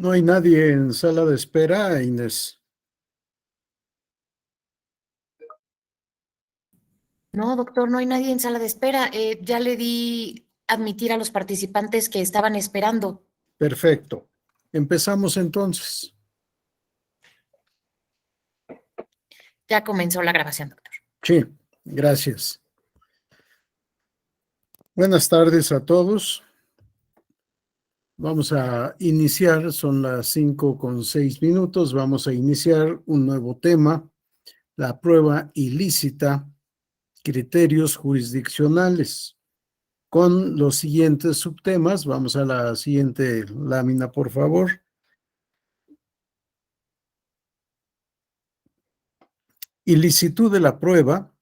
No hay nadie en sala de espera, Inés. No, doctor, no hay nadie en sala de espera. Ya le di admitir a los participantes que estaban esperando. Perfecto. Empezamos entonces. Ya comenzó la grabación, doctor. Sí, gracias. Buenas tardes a todos. Vamos a iniciar, son las 5:06. Vamos a iniciar un nuevo tema, la prueba ilícita, criterios jurisdiccionales. Con los siguientes subtemas, vamos a la siguiente lámina, por favor. Ilicitud de la prueba,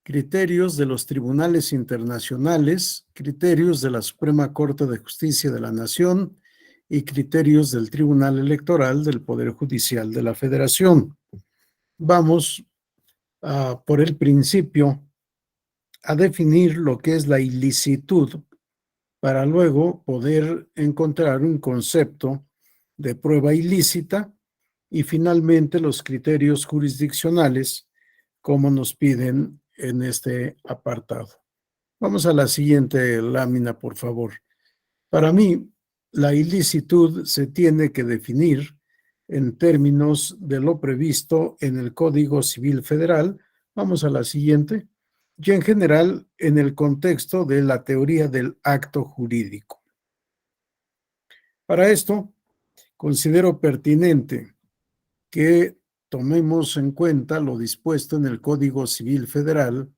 criterios de los tribunales internacionales, criterios de la Suprema Corte de Justicia de la Nación y criterios del Tribunal Electoral del Poder Judicial de la Federación. Vamos por el principio a definir lo que es la ilicitud para luego poder encontrar un concepto de prueba ilícita y finalmente los criterios jurisdiccionales como nos piden en este apartado. Vamos a la siguiente lámina, por favor. Para mí, la ilicitud se tiene que definir en términos de lo previsto en el Código Civil Federal. Vamos a la siguiente. Y en general, en el contexto de la teoría del acto jurídico. Para esto, considero pertinente que tomemos en cuenta lo dispuesto en el Código Civil Federal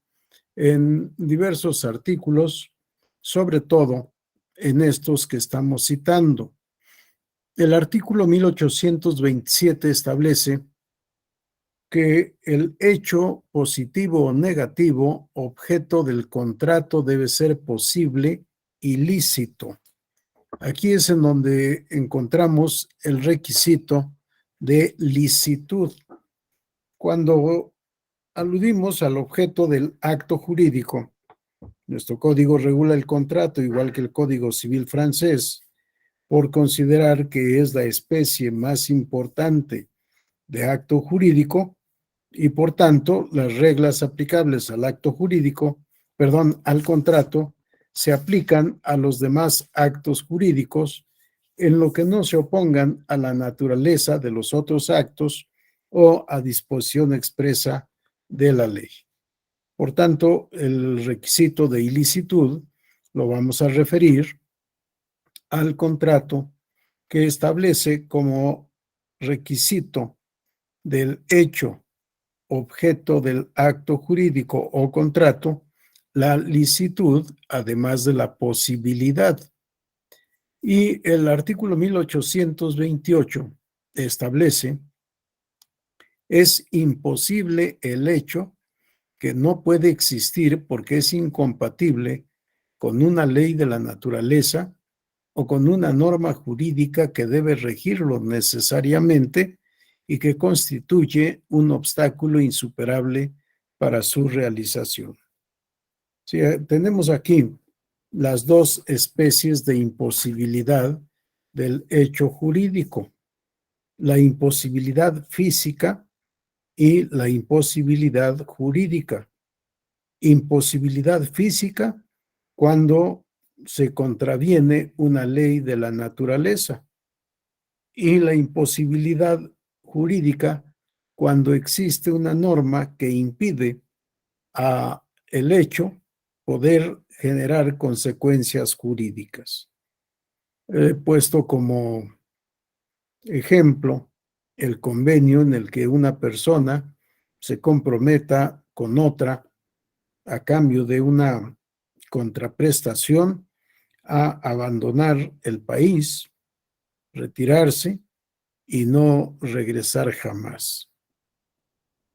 en diversos artículos, sobre todo en estos que estamos citando. El artículo 1827 establece que el hecho positivo o negativo objeto del contrato debe ser posible y lícito. Aquí es en donde encontramos el requisito de licitud. Cuando aludimos al objeto del acto jurídico, nuestro código regula el contrato, igual que el Código Civil francés, por considerar que es la especie más importante de acto jurídico y por tanto las reglas aplicables al acto jurídico, al contrato, se aplican a los demás actos jurídicos en lo que no se opongan a la naturaleza de los otros actos o a disposición expresa de la ley. Por tanto, el requisito de ilicitud lo vamos a referir al contrato que establece como requisito del hecho objeto del acto jurídico o contrato la licitud, además de la posibilidad. Y el artículo 1828 establece: es imposible el hecho que no puede existir porque es incompatible con una ley de la naturaleza o con una norma jurídica que debe regirlo necesariamente y que constituye un obstáculo insuperable para su realización. Sí, tenemos aquí las dos especies de imposibilidad del hecho jurídico: la imposibilidad física y la imposibilidad jurídica. Imposibilidad física cuando se contraviene una ley de la naturaleza y la imposibilidad jurídica cuando existe una norma que impide a el hecho poder generar consecuencias jurídicas. He puesto como ejemplo el convenio en el que una persona se comprometa con otra a cambio de una contraprestación a abandonar el país, retirarse y no regresar jamás.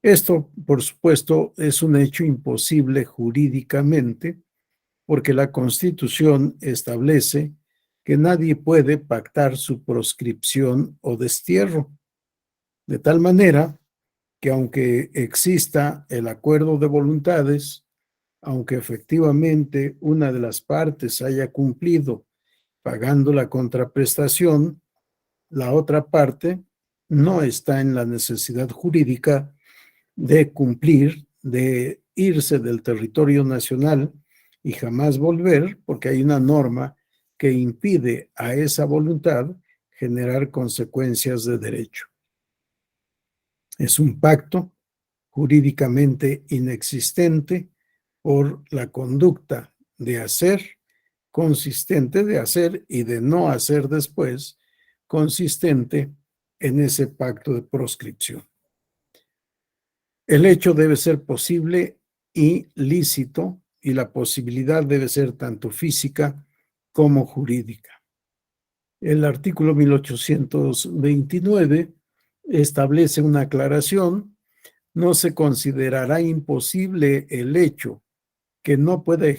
Esto, por supuesto, es un hecho imposible jurídicamente porque la Constitución establece que nadie puede pactar su proscripción o destierro, de tal manera que aunque exista el acuerdo de voluntades, aunque efectivamente una de las partes haya cumplido pagando la contraprestación, la otra parte no está en la necesidad jurídica de cumplir, de irse del territorio nacional y jamás volver, porque hay una norma que impide a esa voluntad generar consecuencias de derecho. Es un pacto jurídicamente inexistente por la conducta de hacer, consistente de hacer y de no hacer después, consistente en ese pacto de proscripción. El hecho debe ser posible y lícito, y la posibilidad debe ser tanto física como jurídica. El artículo 1829 establece una aclaración: no se considerará imposible el hecho que no puede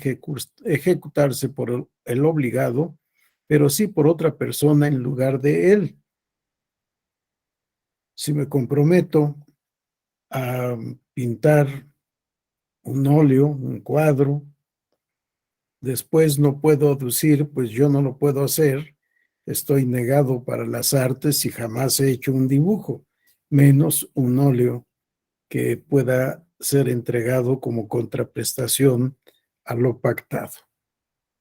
ejecutarse por el obligado, pero sí por otra persona en lugar de él. Si me comprometo a pintar un óleo, un cuadro, después no puedo decir, pues yo no lo puedo hacer, estoy negado para las artes y jamás he hecho un dibujo, menos un óleo que pueda ser entregado como contraprestación a lo pactado.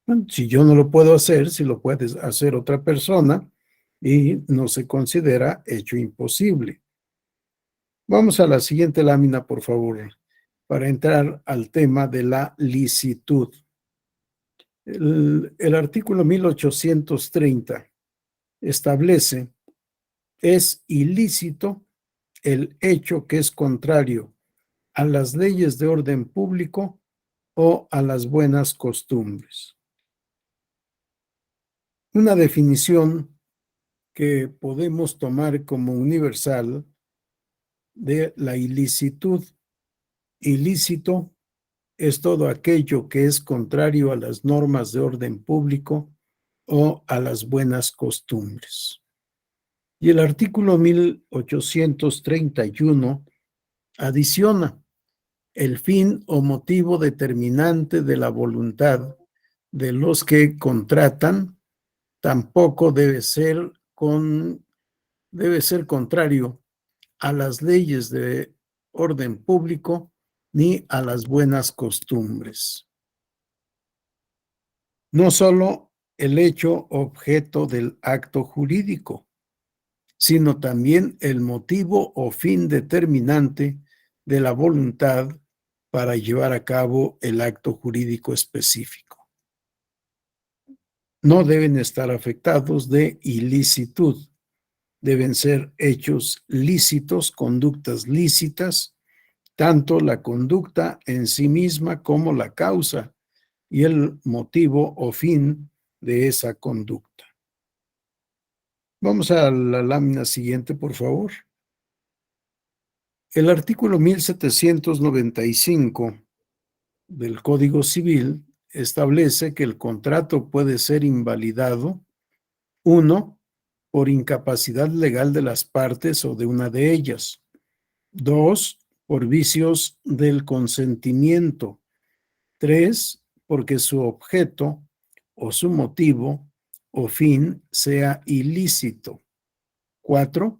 Bueno, si yo no lo puedo hacer, si lo puede hacer otra persona y no se considera hecho imposible. Vamos a la siguiente lámina, por favor, para entrar al tema de la licitud. El artículo 1830 establece: es ilícito el hecho que es contrario a las leyes de orden público o a las buenas costumbres. Una definición que podemos tomar como universal de la ilicitud. Ilícito es todo aquello que es contrario a las normas de orden público o a las buenas costumbres. Y el artículo 1831 adiciona: el fin o motivo determinante de la voluntad de los que contratan tampoco debe ser contrario a las leyes de orden público ni a las buenas costumbres. No solo el hecho objeto del acto jurídico, sino también el motivo o fin determinante de la voluntad para llevar a cabo el acto jurídico específico. No deben estar afectados de ilicitud. Deben ser hechos lícitos, conductas lícitas, tanto la conducta en sí misma como la causa y el motivo o fin de esa conducta. Vamos a la lámina siguiente, por favor. El artículo 1795 del Código Civil establece que el contrato puede ser invalidado: 1, por incapacidad legal de las partes o de una de ellas; 2, por vicios del consentimiento; 3, porque su objeto o su motivo o fin sea ilícito; 4,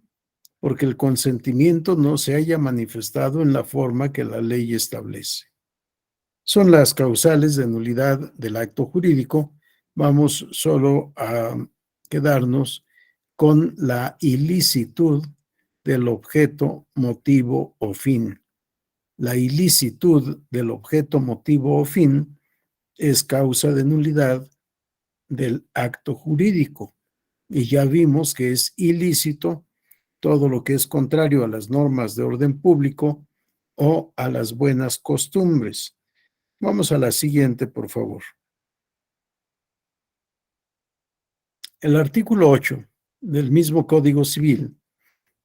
porque el consentimiento no se haya manifestado en la forma que la ley establece. Son las causales de nulidad del acto jurídico. Vamos solo a quedarnos con la ilicitud del objeto, motivo o fin. La ilicitud del objeto, motivo o fin es causa de nulidad del acto jurídico. Y ya vimos que es ilícito todo lo que es contrario a las normas de orden público o a las buenas costumbres. Vamos a la siguiente, por favor. El artículo 8 del mismo Código Civil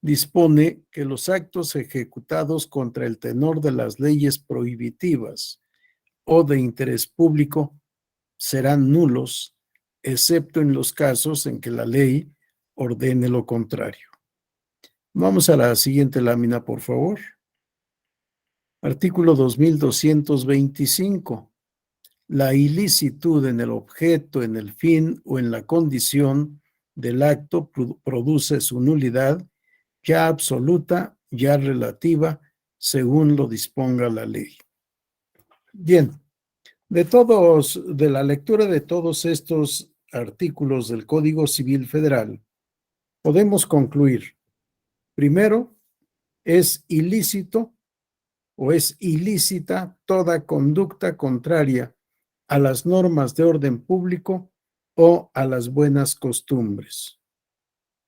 dispone que los actos ejecutados contra el tenor de las leyes prohibitivas o de interés público serán nulos, excepto en los casos en que la ley ordene lo contrario. Vamos a la siguiente lámina, por favor. Artículo 2225. La ilicitud en el objeto, en el fin o en la condición del acto produce su nulidad, ya absoluta, ya relativa, según lo disponga la ley. Bien, de la lectura de todos estos artículos del Código Civil Federal, podemos concluir, primero, es ilícito o es ilícita toda conducta contraria a las normas de orden público o a las buenas costumbres.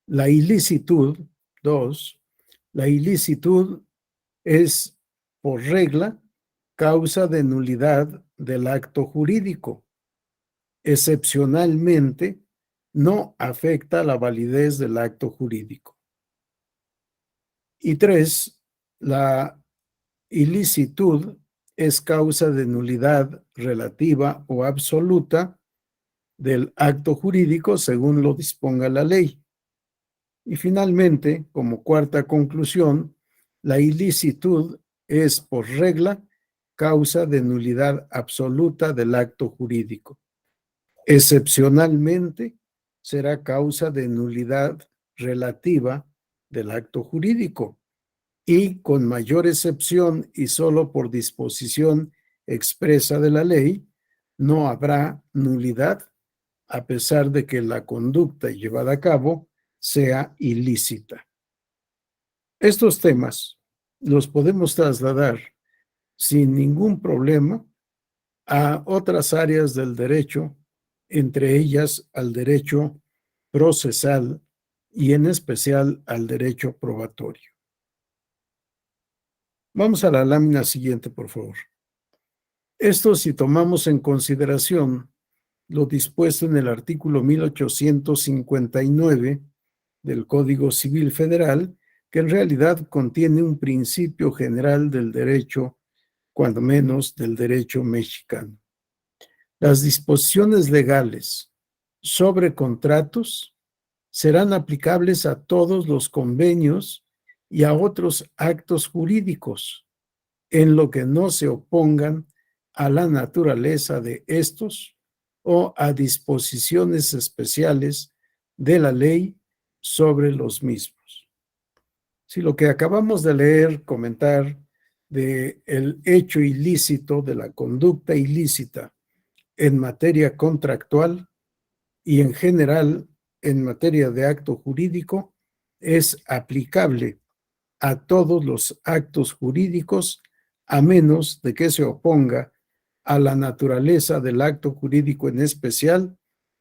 La ilicitud, dos, la ilicitud es, por regla, causa de nulidad del acto jurídico. Excepcionalmente, no afecta la validez del acto jurídico. Y tres, la ilicitud es causa de nulidad relativa o absoluta del acto jurídico según lo disponga la ley. Y finalmente, como cuarta conclusión, la ilicitud es por regla causa de nulidad absoluta del acto jurídico. Excepcionalmente, será causa de nulidad relativa del acto jurídico y con mayor excepción y solo por disposición expresa de la ley, no habrá nulidad a pesar de que la conducta llevada a cabo sea ilícita. Estos temas los podemos trasladar sin ningún problema a otras áreas del derecho, entre ellas al derecho procesal y en especial al derecho probatorio. Vamos a la lámina siguiente, por favor. Esto si tomamos en consideración lo dispuesto en el artículo 1859 del Código Civil Federal, que en realidad contiene un principio general del derecho, cuando menos del derecho mexicano. Las disposiciones legales sobre contratos serán aplicables a todos los convenios y a otros actos jurídicos, en lo que no se opongan a la naturaleza de estos o a disposiciones especiales de la ley sobre los mismos. Si lo que acabamos de leer, comentar de el hecho ilícito, de la conducta ilícita en materia contractual y en general en materia de acto jurídico, es aplicable a todos los actos jurídicos a menos de que se oponga a la naturaleza del acto jurídico en especial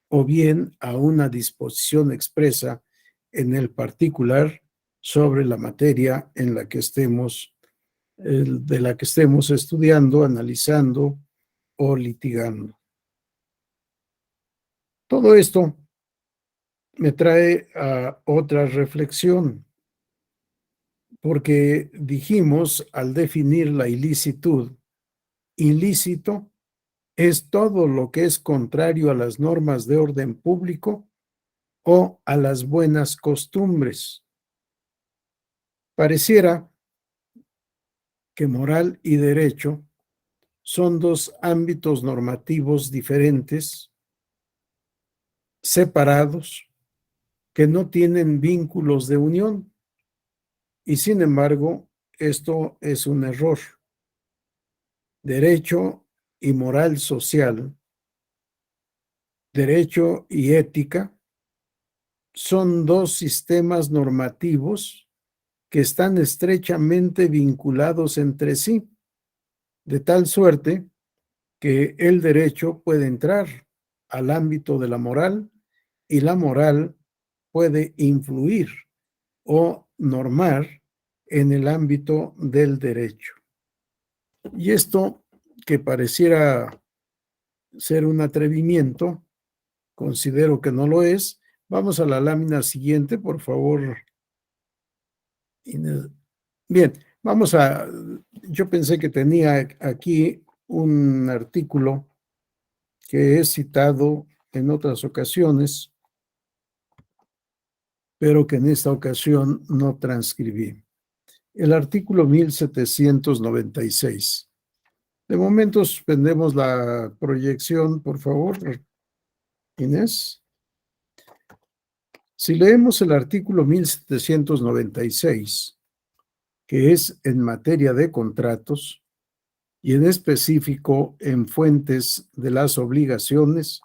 o bien a una disposición expresa en el particular sobre la materia en la que estemos, de la que estemos estudiando, analizando o litigando. Todo esto me trae a otra reflexión, porque dijimos al definir la ilicitud, ilícito es todo lo que es contrario a las normas de orden público o a las buenas costumbres. Pareciera que moral y derecho son dos ámbitos normativos diferentes, separados, que no tienen vínculos de unión. Y sin embargo, esto es un error. Derecho y moral social, derecho y ética, son dos sistemas normativos que están estrechamente vinculados entre sí, de tal suerte que el derecho puede entrar al ámbito de la moral y la moral puede influir o normar en el ámbito del derecho. Y esto, que pareciera ser un atrevimiento, considero que no lo es. Vamos a la lámina siguiente, por favor. Bien, yo pensé que tenía aquí un artículo que he citado en otras ocasiones, pero que en esta ocasión no transcribí. El artículo 1796. De momento suspendemos la proyección, por favor, Inés. Si leemos el artículo 1796, que es en materia de contratos, y en específico en fuentes de las obligaciones,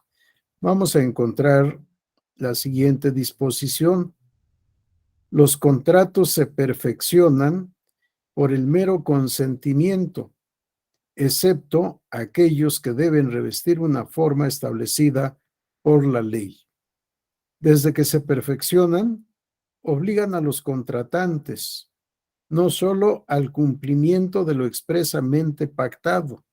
vamos a encontrar la siguiente disposición. Los contratos se perfeccionan por el mero consentimiento, excepto aquellos que deben revestir una forma establecida por la ley. Desde que se perfeccionan, obligan a los contratantes no solo al cumplimiento de lo expresamente pactado,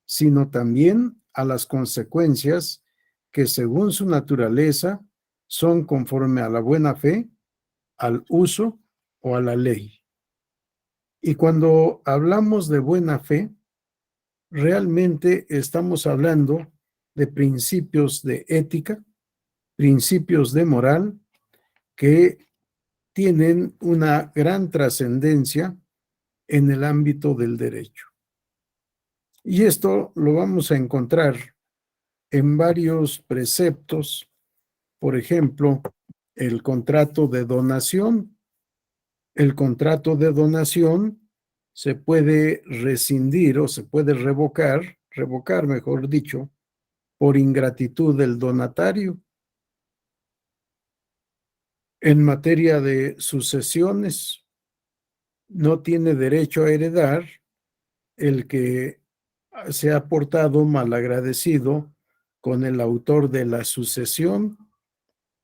sino también a las consecuencias que según su naturaleza son conforme a la buena fe, al uso o a la ley. Y cuando hablamos de buena fe, realmente estamos hablando de principios de ética, principios de moral que tienen una gran trascendencia en el ámbito del derecho. Y esto lo vamos a encontrar en varios preceptos, por ejemplo, el contrato de donación. El contrato de donación se puede rescindir o se puede revocar mejor dicho, por ingratitud del donatario. En materia de sucesiones, no tiene derecho a heredar el que se ha portado malagradecido con el autor de la sucesión.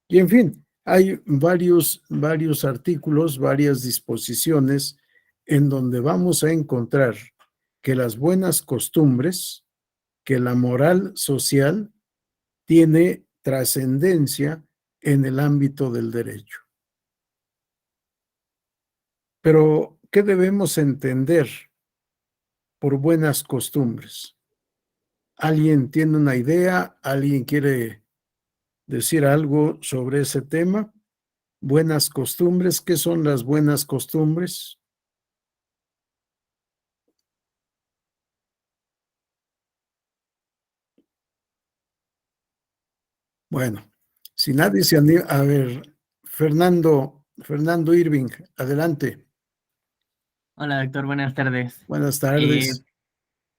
Y en fin, hay varios artículos, varias disposiciones en donde vamos a encontrar que las buenas costumbres, que la moral social tiene trascendencia en el ámbito del derecho. Pero, ¿qué debemos entender por buenas costumbres? ¿Alguien tiene una idea? ¿Alguien quiere decir algo sobre ese tema? Buenas costumbres, ¿qué son las buenas costumbres? Bueno, si nadie se anima, a ver, Fernando Irving, adelante. Hola, doctor, buenas tardes. Buenas Eh, tardes.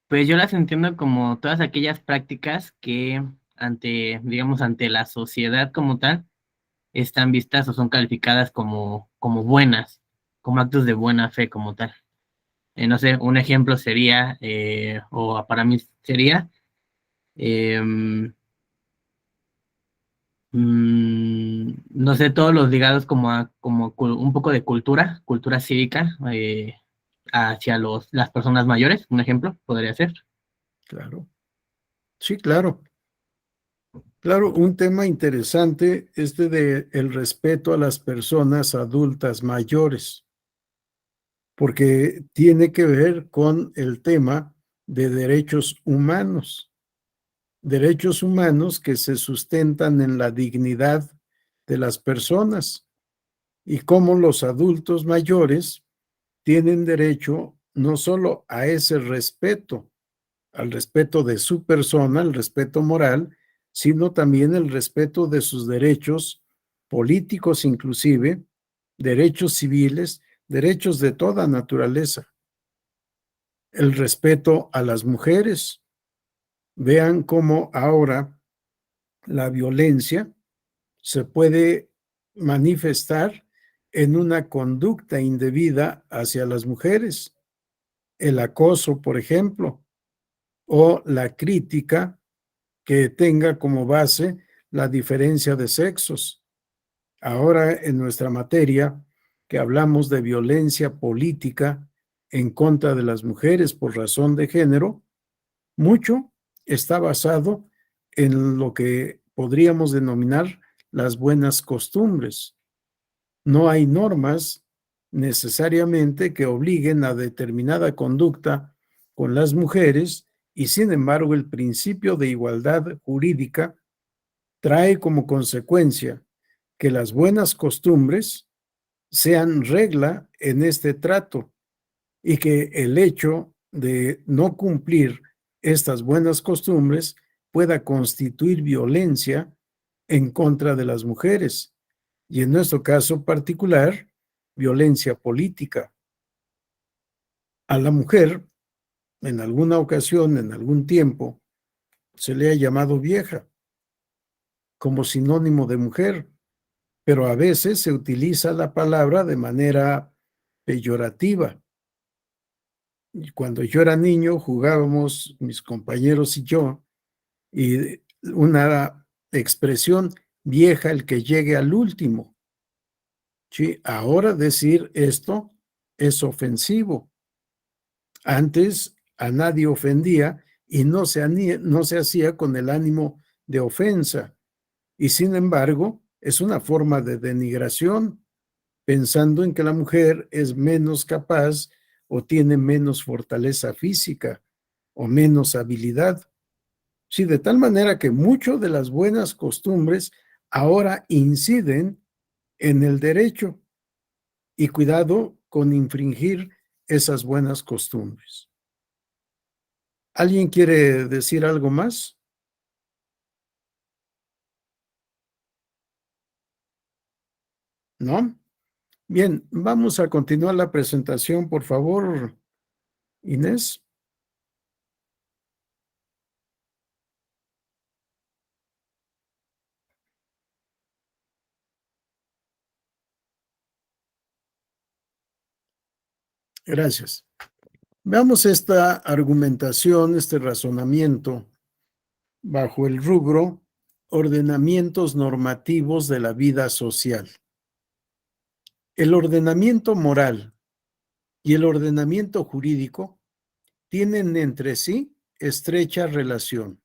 pues yo las entiendo como todas aquellas prácticas que digamos, ante la sociedad como tal, están vistas o son calificadas como buenas, como actos de buena fe como tal. No sé, un ejemplo sería, o para mí sería, em, no sé, todos los ligados un poco de cultura cívica, hacia las personas mayores, un ejemplo podría ser. Claro. Sí, claro. Claro, un tema interesante este de el respeto a las personas adultas mayores, porque tiene que ver con el tema de derechos humanos que se sustentan en la dignidad de las personas y cómo los adultos mayores tienen derecho no solo a ese respeto, al respeto de su persona, al respeto moral, sino también el respeto de sus derechos políticos inclusive, derechos civiles, derechos de toda naturaleza. El respeto a las mujeres. Vean cómo ahora la violencia se puede manifestar en una conducta indebida hacia las mujeres. El acoso, por ejemplo, o la crítica que tenga como base la diferencia de sexos. Ahora en nuestra materia, que hablamos de violencia política en contra de las mujeres por razón de género, mucho está basado en lo que podríamos denominar las buenas costumbres. No hay normas necesariamente que obliguen a determinada conducta con las mujeres y sin embargo el principio de igualdad jurídica trae como consecuencia que las buenas costumbres sean regla en este trato y que el hecho de no cumplir estas buenas costumbres pueda constituir violencia en contra de las mujeres. y en nuestro caso particular, violencia política. A la mujer, en alguna ocasión, en algún tiempo, se le ha llamado vieja como sinónimo de mujer, pero a veces se utiliza la palabra de manera peyorativa. Y cuando yo era niño, jugábamos mis compañeros y yo, y una expresión vieja el que llegue al último. Sí, ahora decir esto es ofensivo. Antes a nadie ofendía y no se hacía con el ánimo de ofensa. Y sin embargo, es una forma de denigración, pensando en que la mujer es menos capaz o tiene menos fortaleza física o menos habilidad. Sí, de tal manera que muchas de las buenas costumbres ahora inciden en el derecho, y cuidado con infringir esas buenas costumbres. ¿Alguien quiere decir algo más? ¿No? Bien, vamos a continuar la presentación, por favor, Inés. Gracias. Veamos esta argumentación, este razonamiento bajo el rubro ordenamientos normativos de la vida social. El ordenamiento moral y el ordenamiento jurídico tienen entre sí estrecha relación.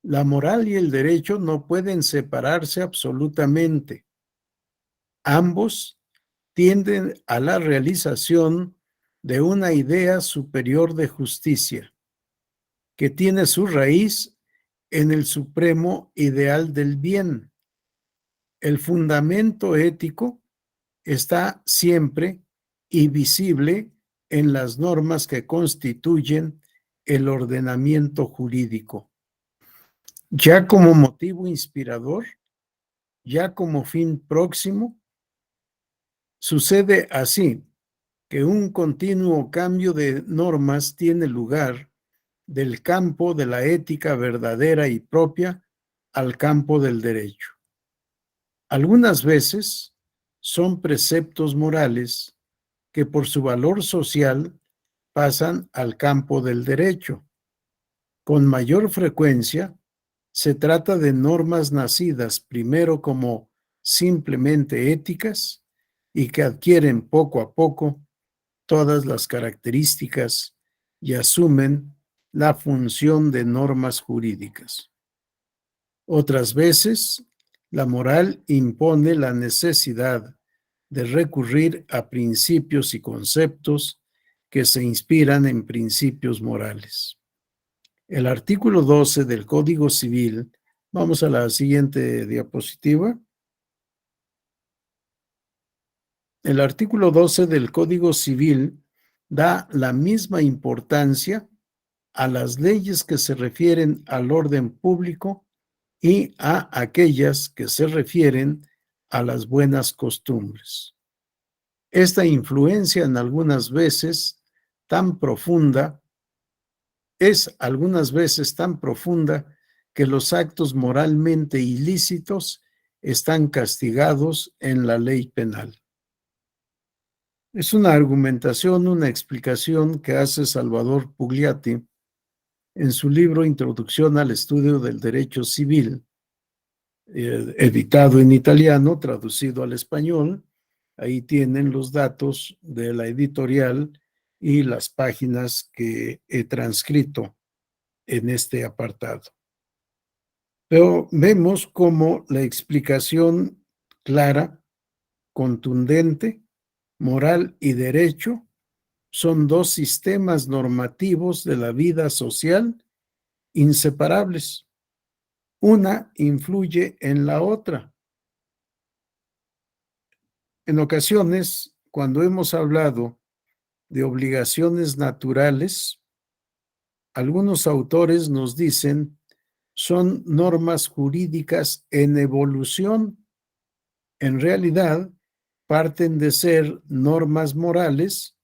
La moral y el derecho no pueden separarse absolutamente. Ambos tienden a la realización de una idea superior de justicia, que tiene su raíz en el supremo ideal del bien. El fundamento ético está siempre y visible en las normas que constituyen el ordenamiento jurídico. Ya como motivo inspirador, ya como fin próximo, sucede así que un continuo cambio de normas tiene lugar del campo de la ética verdadera y propia al campo del derecho. Algunas veces son preceptos morales que por su valor social pasan al campo del derecho. Con mayor frecuencia, se trata de normas nacidas primero como simplemente éticas y que adquieren poco a poco todas las características y asumen la función de normas jurídicas. Otras veces, la moral impone la necesidad de recurrir a principios y conceptos que se inspiran en principios morales. El artículo 12 del Código Civil, vamos a la siguiente diapositiva. El artículo 12 del Código Civil da la misma importancia a las leyes que se refieren al orden público y a aquellas que se refieren a las buenas costumbres. Esta influencia es algunas veces tan profunda que los actos moralmente ilícitos están castigados en la ley penal. Es una argumentación, una explicación que hace Salvador Pugliatti en su libro Introducción al Estudio del Derecho Civil, editado en italiano, traducido al español. Ahí tienen los datos de la editorial y las páginas que he transcrito en este apartado. Pero vemos cómo la explicación clara, contundente, moral y derecho son dos sistemas normativos de la vida social inseparables. Una influye en la otra. En ocasiones, cuando hemos hablado de obligaciones naturales, algunos autores nos dicen son normas jurídicas en evolución. en realidad parten de ser normas morales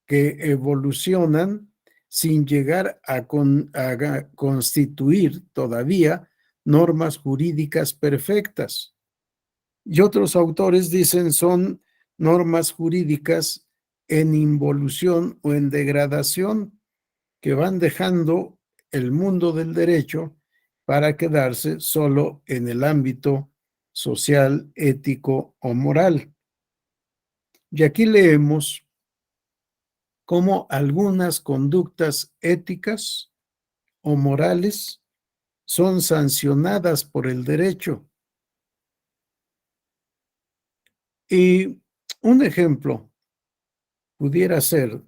que evolucionan sin llegar a constituir todavía normas jurídicas perfectas. Y otros autores dicen son normas jurídicas en involución o en degradación que van dejando el mundo del derecho para quedarse solo en el ámbito social, ético o moral. Y aquí leemos cómo algunas conductas éticas o morales son sancionadas por el derecho. Y un ejemplo pudiera ser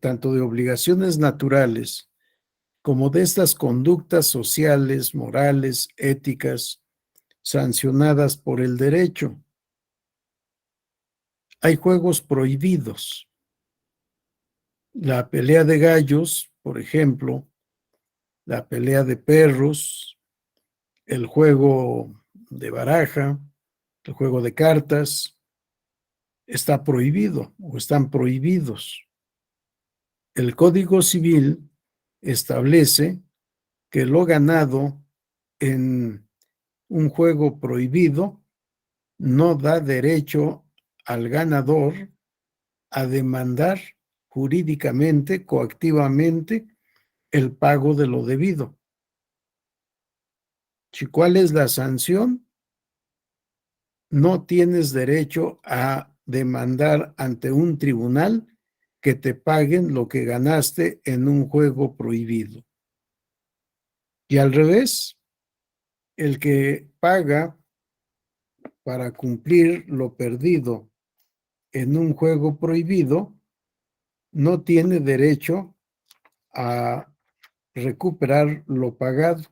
tanto de obligaciones naturales como de estas conductas sociales, morales, éticas, sancionadas por el derecho. Hay juegos prohibidos. La pelea de gallos, por ejemplo, la pelea de perros, el juego de baraja, el juego de cartas, está prohibido o están prohibidos. El Código Civil establece que lo ganado en un juego prohibido no da derecho al ganador a demandar jurídicamente, coactivamente, el pago de lo debido. ¿Y cuál es la sanción? No tienes derecho a demandar ante un tribunal que te paguen lo que ganaste en un juego prohibido. Y al revés, el que paga para cumplir lo perdido en un juego prohibido no tiene derecho a recuperar lo pagado.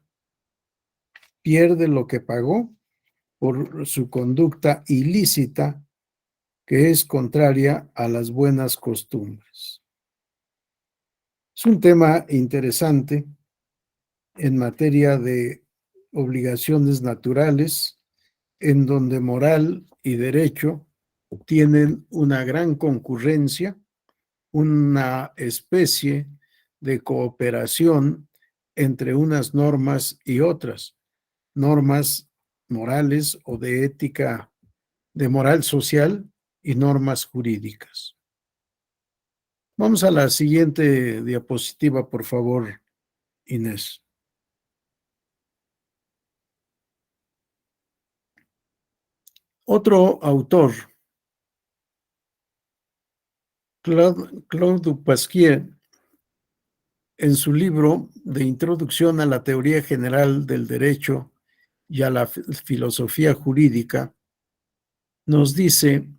Pierde lo que pagó por su conducta ilícita que es contraria a las buenas costumbres. Es un tema interesante en materia de obligaciones naturales, en donde moral y derecho tienen una gran concurrencia, una especie de cooperación entre unas normas y otras, normas morales o de ética, de moral social y normas jurídicas. Vamos a la siguiente diapositiva, por favor, Inés. Otro autor, Claude Dupasquier, en su libro de Introducción a la Teoría General del Derecho y a la Filosofía Jurídica, nos dice: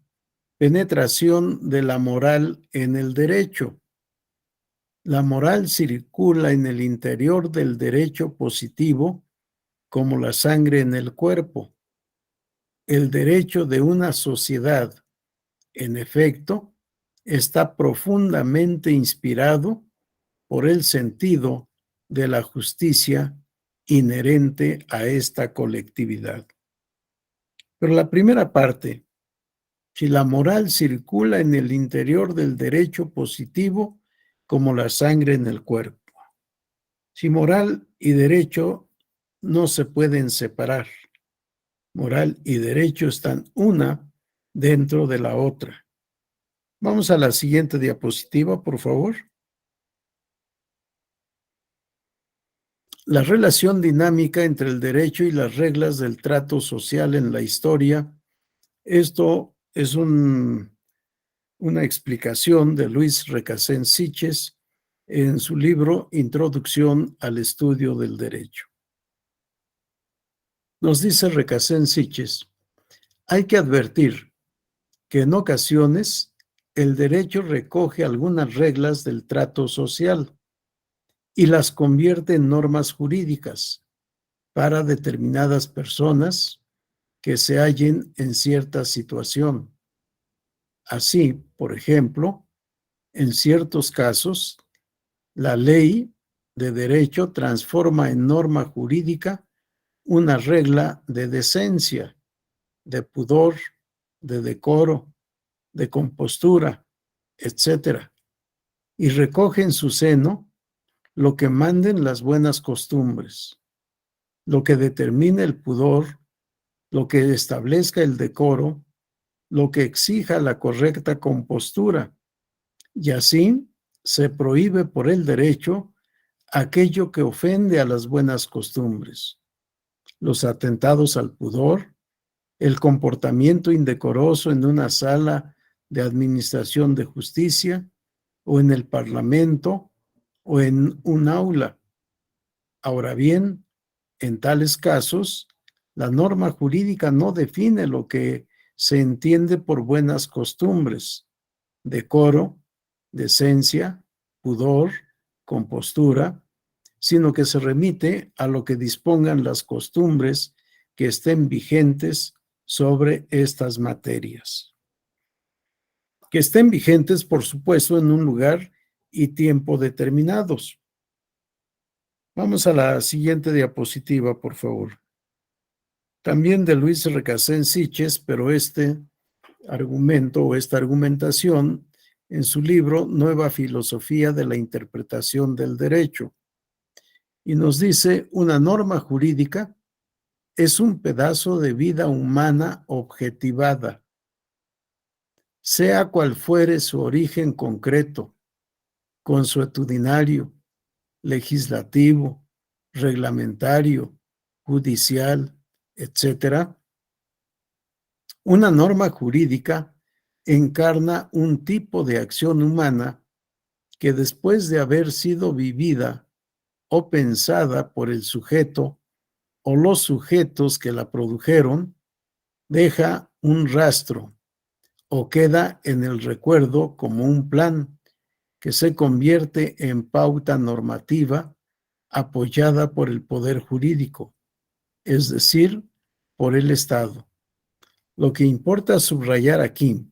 penetración de la moral en el derecho. La moral circula en el interior del derecho positivo como la sangre en el cuerpo. El derecho de una sociedad, en efecto, está profundamente inspirado por el sentido de la justicia inherente a esta colectividad. Pero la primera parte, si la moral circula en el interior del derecho positivo como la sangre en el cuerpo. Si moral y derecho no se pueden separar. Moral y derecho están una dentro de la otra. Vamos a la siguiente diapositiva, por favor. La relación dinámica entre el derecho y las reglas del trato social en la historia. Esto es una explicación de Luis Recasens Siches en su libro Introducción al Estudio del Derecho. Nos dice Recasens Siches: hay que advertir que en ocasiones el derecho recoge algunas reglas del trato social y las convierte en normas jurídicas para determinadas personas que se hallen en cierta situación. Así, por ejemplo, en ciertos casos, la ley de derecho transforma en norma jurídica una regla de decencia de pudor, de decoro, de compostura, etc. Y recoge en su seno lo que manden las buenas costumbres, lo que determine el pudor, lo que establezca el decoro, lo que exija la correcta compostura, y así se prohíbe por el derecho aquello que ofende a las buenas costumbres, los atentados al pudor, el comportamiento indecoroso en una sala de administración de justicia o en el parlamento o en un aula. Ahora bien, en tales casos, la norma jurídica no define lo que se entiende por buenas costumbres, decoro, decencia, pudor, compostura, sino que se remite a lo que dispongan las costumbres que estén vigentes sobre estas materias. Que estén vigentes, por supuesto, en un lugar y tiempo determinados. Vamos a la siguiente diapositiva, por favor. También de Luis Recasén Siches, pero este argumento o esta argumentación en su libro Nueva Filosofía de la Interpretación del Derecho. Y nos dice, una norma jurídica es un pedazo de vida humana objetivada, sea cual fuere su origen concreto, consuetudinario, legislativo, reglamentario, judicial, etc. Una norma jurídica encarna un tipo de acción humana que después de haber sido vivida o pensada por el sujeto o los sujetos que la produjeron, deja un rastro o queda en el recuerdo como un plan que se convierte en pauta normativa apoyada por el poder jurídico, es decir, por el Estado. Lo que importa subrayar aquí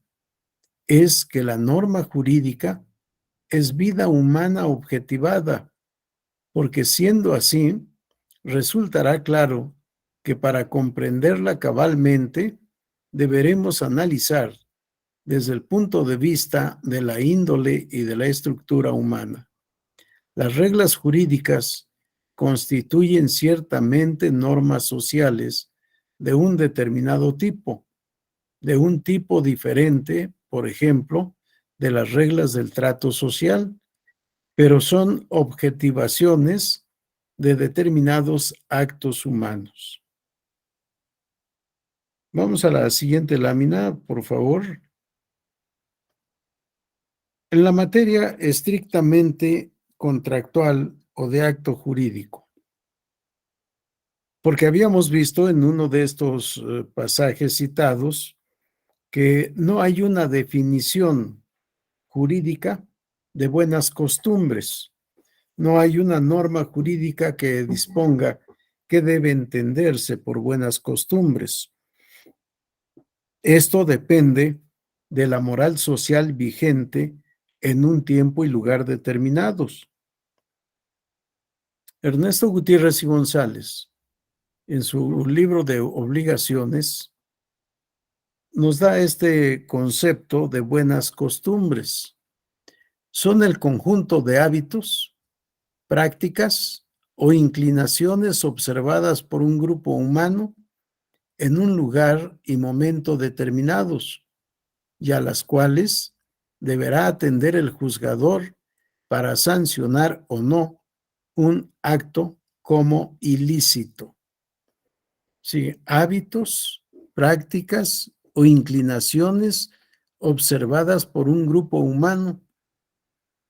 es que la norma jurídica es vida humana objetivada, porque siendo así, resultará claro que para comprenderla cabalmente deberemos analizar desde el punto de vista de la índole y de la estructura humana. Las reglas jurídicas constituyen ciertamente normas sociales de un determinado tipo, de un tipo diferente, por ejemplo, de las reglas del trato social, pero son objetivaciones de determinados actos humanos. Vamos a la siguiente lámina, por favor. En la materia estrictamente contractual o de acto jurídico, porque habíamos visto en uno de estos pasajes citados que no hay una definición jurídica de buenas costumbres, no hay una norma jurídica que disponga qué debe entenderse por buenas costumbres. Esto depende de la moral social vigente en un tiempo y lugar determinados. Ernesto Gutiérrez y González, en su libro de obligaciones, nos da este concepto de buenas costumbres. Son el conjunto de hábitos, prácticas o inclinaciones observadas por un grupo humano en un lugar y momento determinados, y a las cuales deberá atender el juzgador para sancionar o no un acto como ilícito. Sí, hábitos, prácticas o inclinaciones observadas por un grupo humano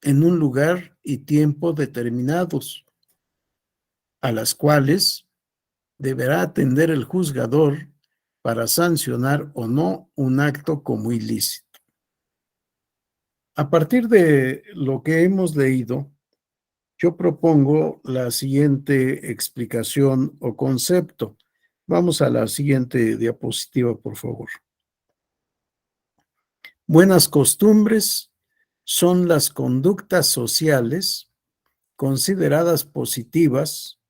en un lugar y tiempo determinados, a las cuales deberá atender el juzgador para sancionar o no un acto como ilícito. A partir de lo que hemos leído, yo propongo la siguiente explicación o concepto. Vamos a la siguiente diapositiva, por favor. Buenas costumbres son las conductas sociales consideradas positivas,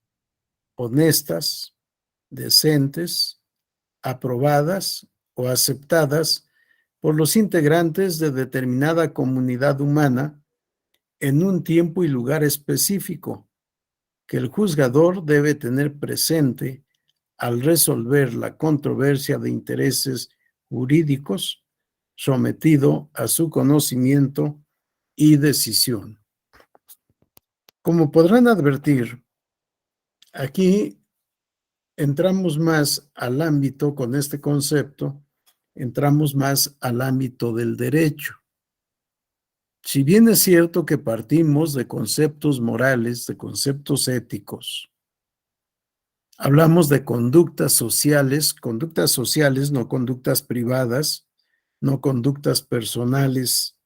honestas, decentes, aprobadas o aceptadas por los integrantes de determinada comunidad humana en un tiempo y lugar específico que el juzgador debe tener presente al resolver la controversia de intereses jurídicos sometido a su conocimiento y decisión. Como podrán advertir, aquí entramos más al ámbito, con este concepto, entramos más al ámbito del derecho. Si bien es cierto que partimos de conceptos morales, de conceptos éticos, hablamos de conductas sociales, no conductas privadas, no conductas personales,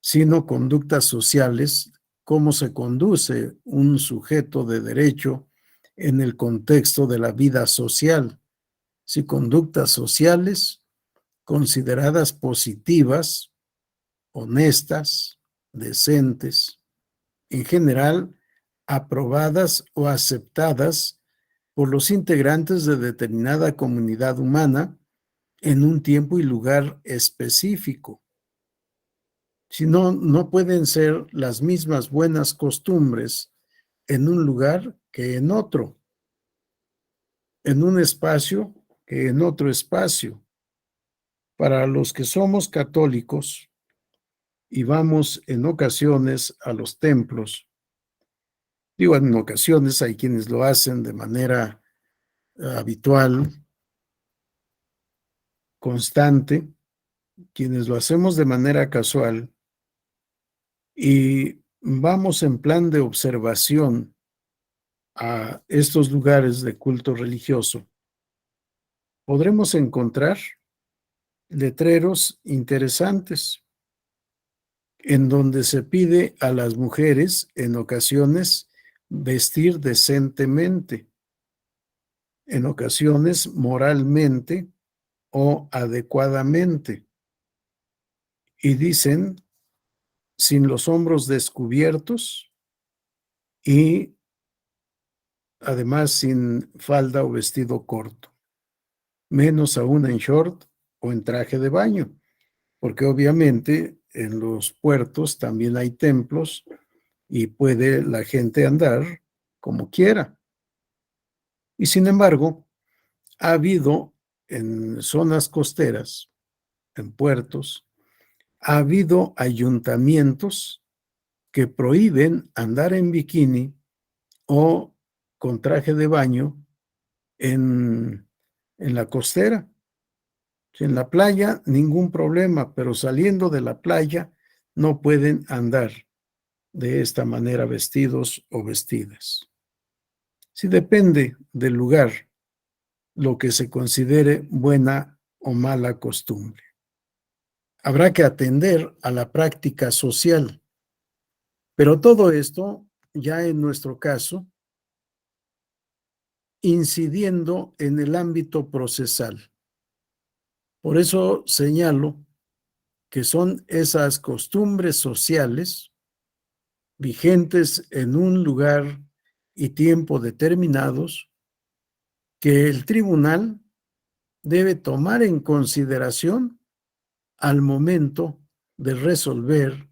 sino conductas sociales, cómo se conduce un sujeto de derecho en el contexto de la vida social. Si conductas sociales consideradas positivas, honestas, decentes, en general aprobadas o aceptadas por los integrantes de determinada comunidad humana en un tiempo y lugar específico. Si no, no pueden ser las mismas buenas costumbres en un lugar que en otro, en un espacio que en otro espacio. Para los que somos católicos y vamos en ocasiones a los templos, digo en ocasiones, hay quienes lo hacen de manera habitual, constante, quienes lo hacemos de manera casual y vamos en plan de observación a estos lugares de culto religioso, podremos encontrar letreros interesantes en donde se pide a las mujeres en ocasiones vestir decentemente, en ocasiones moralmente o adecuadamente. Y dicen, sin los hombros descubiertos y además sin falda o vestido corto, menos aún en short o en traje de baño, porque obviamente en los puertos también hay templos y puede la gente andar como quiera. Y sin embargo, ha habido en zonas costeras, en puertos, ha habido ayuntamientos que prohíben andar en bikini o con traje de baño en la costera. En la playa, ningún problema, pero saliendo de la playa no pueden andar de esta manera vestidos o vestidas. Sí, depende del lugar lo que se considere buena o mala costumbre. Habrá que atender a la práctica social, pero todo esto ya en nuestro caso, incidiendo en el ámbito procesal. Por eso señalo que son esas costumbres sociales vigentes en un lugar y tiempo determinados que el tribunal debe tomar en consideración al momento de resolver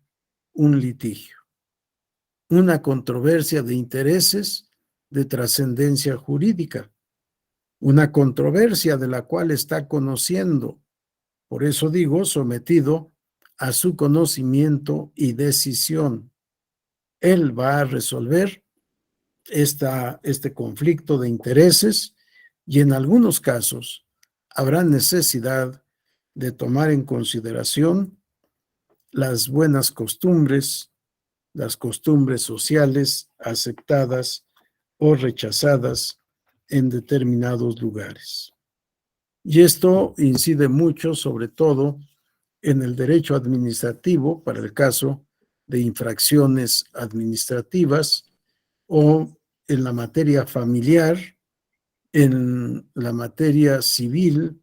un litigio, una controversia de intereses de trascendencia jurídica, una controversia de la cual está conociendo, por eso digo, sometido a su conocimiento y decisión. Él va a resolver este conflicto de intereses y en algunos casos habrá necesidad de tomar en consideración las buenas costumbres, las costumbres sociales aceptadas o rechazadas en determinados lugares. Y esto incide mucho, sobre todo, en el derecho administrativo para el caso de infracciones administrativas o en la materia familiar, en la materia civil,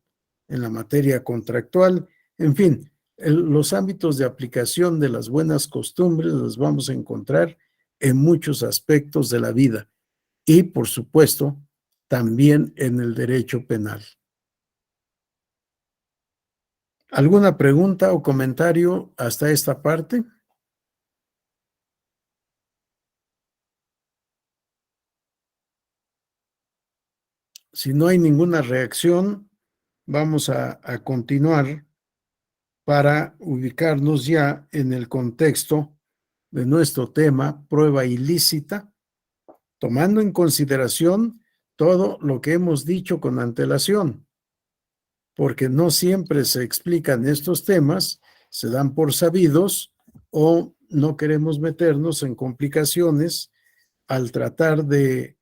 en la materia contractual, en fin, los ámbitos de aplicación de las buenas costumbres los vamos a encontrar en muchos aspectos de la vida y, por supuesto, también en el derecho penal. ¿Alguna pregunta o comentario hasta esta parte? Si no hay ninguna reacción, vamos a continuar para ubicarnos ya en el contexto de nuestro tema, prueba ilícita, tomando en consideración todo lo que hemos dicho con antelación, porque no siempre se explican estos temas, se dan por sabidos o no queremos meternos en complicaciones al tratar de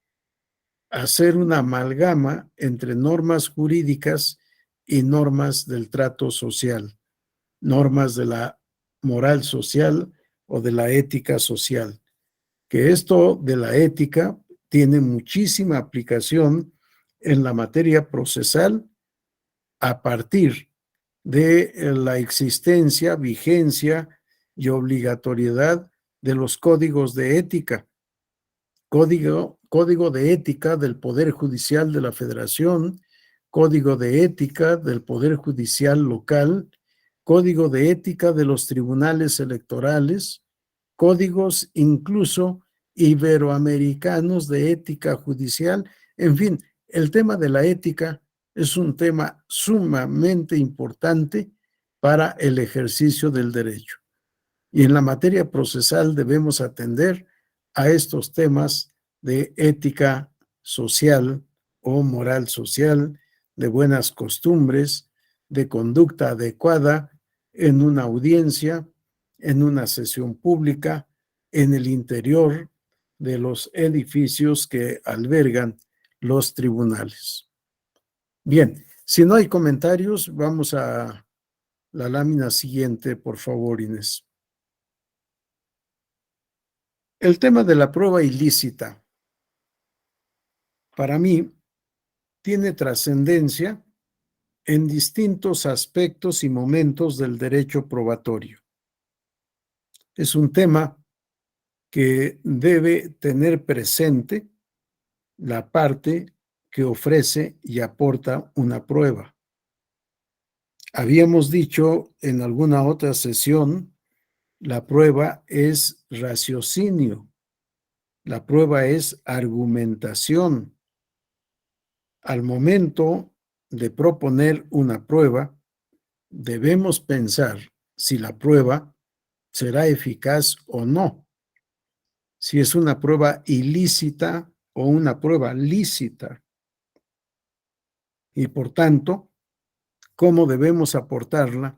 hacer una amalgama entre normas jurídicas y normas del trato social, normas de la moral social o de la ética social. Que esto de la ética tiene muchísima aplicación en la materia procesal a partir de la existencia, vigencia y obligatoriedad de los códigos de ética. Código de ética del Poder Judicial de la Federación, Código de ética del Poder Judicial local, Código de ética de los tribunales electorales, códigos incluso iberoamericanos de ética judicial. En fin, el tema de la ética es un tema sumamente importante para el ejercicio del derecho. Y en la materia procesal debemos atender a estos temas de ética social o moral social, de buenas costumbres, de conducta adecuada en una audiencia, en una sesión pública, en el interior de los edificios que albergan los tribunales. Bien, si no hay comentarios, vamos a la lámina siguiente, por favor, Inés. El tema de la prueba ilícita, para mí, tiene trascendencia en distintos aspectos y momentos del derecho probatorio. Es un tema que debe tener presente la parte que ofrece y aporta una prueba. Habíamos dicho en alguna otra sesión, la prueba es raciocinio, la prueba es argumentación. Al momento de proponer una prueba, debemos pensar si la prueba será eficaz o no, si es una prueba ilícita o una prueba lícita. Y por tanto, cómo debemos aportarla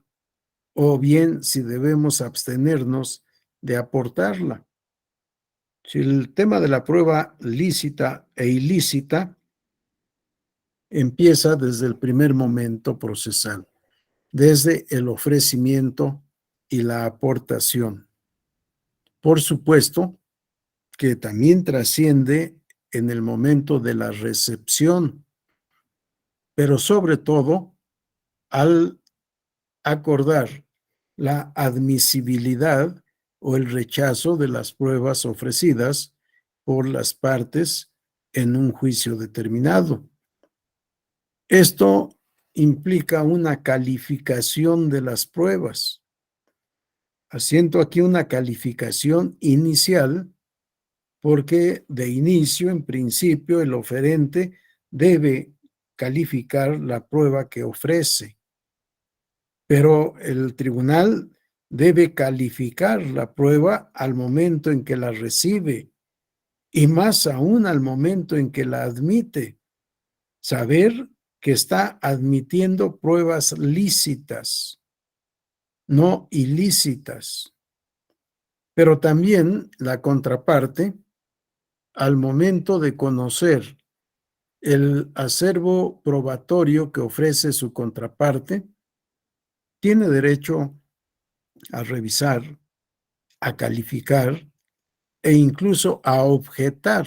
o bien si debemos abstenernos de aportarla. Si el tema de la prueba lícita e ilícita empieza desde el primer momento procesal, desde el ofrecimiento y la aportación. Por supuesto que también trasciende en el momento de la recepción, pero sobre todo al acordar la admisibilidad o el rechazo de las pruebas ofrecidas por las partes en un juicio determinado. Esto implica una calificación de las pruebas. Asiento aquí una calificación inicial porque de inicio, en principio, el oferente debe calificar la prueba que ofrece, pero el tribunal debe calificar la prueba al momento en que la recibe y más aún al momento en que la admite. Saber que está admitiendo pruebas lícitas, no ilícitas. Pero también la contraparte, al momento de conocer el acervo probatorio que ofrece su contraparte, tiene derecho a revisar, a calificar e incluso a objetar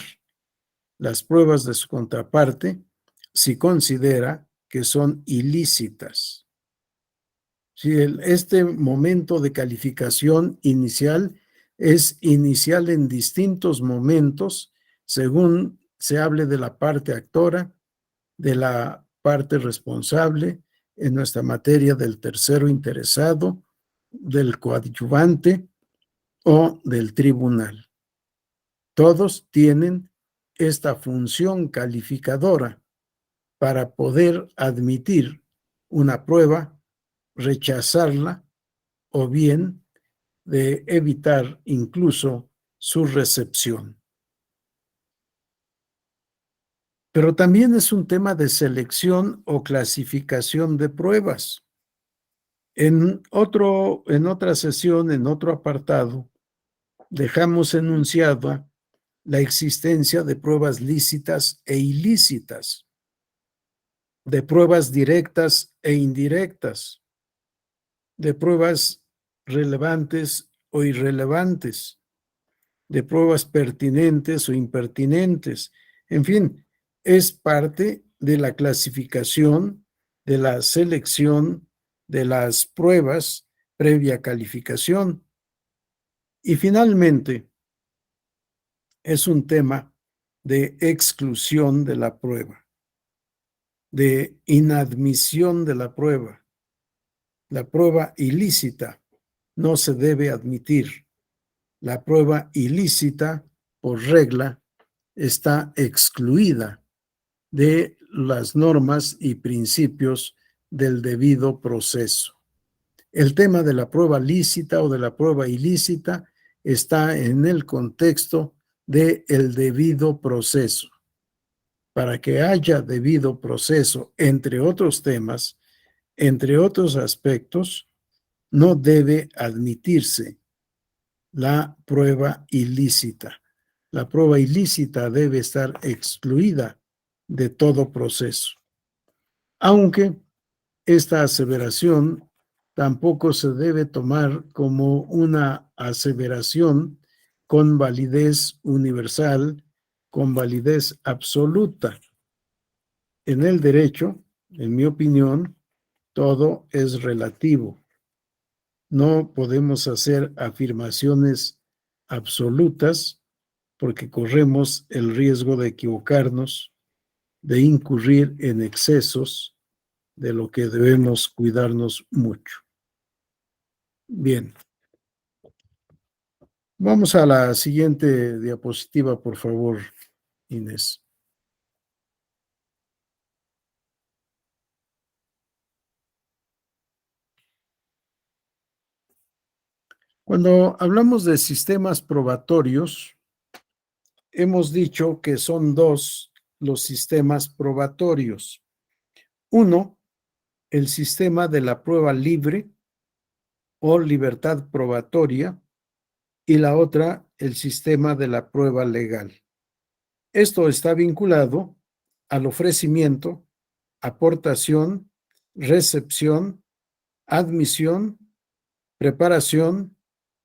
las pruebas de su contraparte si considera que son ilícitas. Si este momento de calificación inicial es inicial en distintos momentos, según se hable de la parte actora, de la parte responsable, en nuestra materia del tercero interesado, del coadyuvante o del tribunal. Todos tienen esta función calificadora para poder admitir una prueba, rechazarla o bien de evitar incluso su recepción. Pero también es un tema de selección o clasificación de pruebas. En otra sesión, en otro apartado, dejamos enunciada la existencia de pruebas lícitas e ilícitas, de pruebas directas e indirectas, de pruebas relevantes o irrelevantes, de pruebas pertinentes o impertinentes. En fin, es parte de la clasificación, de la selección de las pruebas previa calificación. Y finalmente, es un tema de exclusión de la prueba, de inadmisión de la prueba. La prueba ilícita no se debe admitir. La prueba ilícita, por regla, está excluida de las normas y principios del debido proceso. El tema de la prueba lícita o de la prueba ilícita está en el contexto del debido proceso. Para que haya debido proceso, entre otros temas, entre otros aspectos, no debe admitirse la prueba ilícita. La prueba ilícita debe estar excluida de todo proceso. Aunque esta aseveración tampoco se debe tomar como una aseveración con validez universal, con validez absoluta. En el derecho, en mi opinión, todo es relativo. No podemos hacer afirmaciones absolutas porque corremos el riesgo de equivocarnos, de incurrir en excesos, de lo que debemos cuidarnos mucho. Bien. Vamos a la siguiente diapositiva, por favor, Inés. Cuando hablamos de sistemas probatorios, hemos dicho que son dos los sistemas probatorios. Uno, el sistema de la prueba libre o libertad probatoria, y la otra, el sistema de la prueba legal. Esto está vinculado al ofrecimiento, aportación, recepción, admisión, preparación,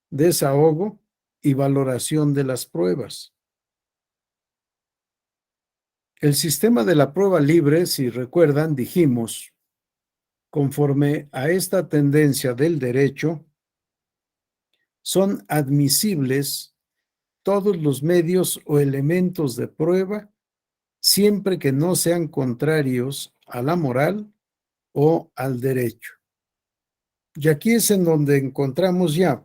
desahogo y valoración de las pruebas. El sistema de la prueba libre, si recuerdan, dijimos, conforme a esta tendencia del derecho, son admisibles todos los medios o elementos de prueba siempre que no sean contrarios a la moral o al derecho. Y aquí es en donde encontramos ya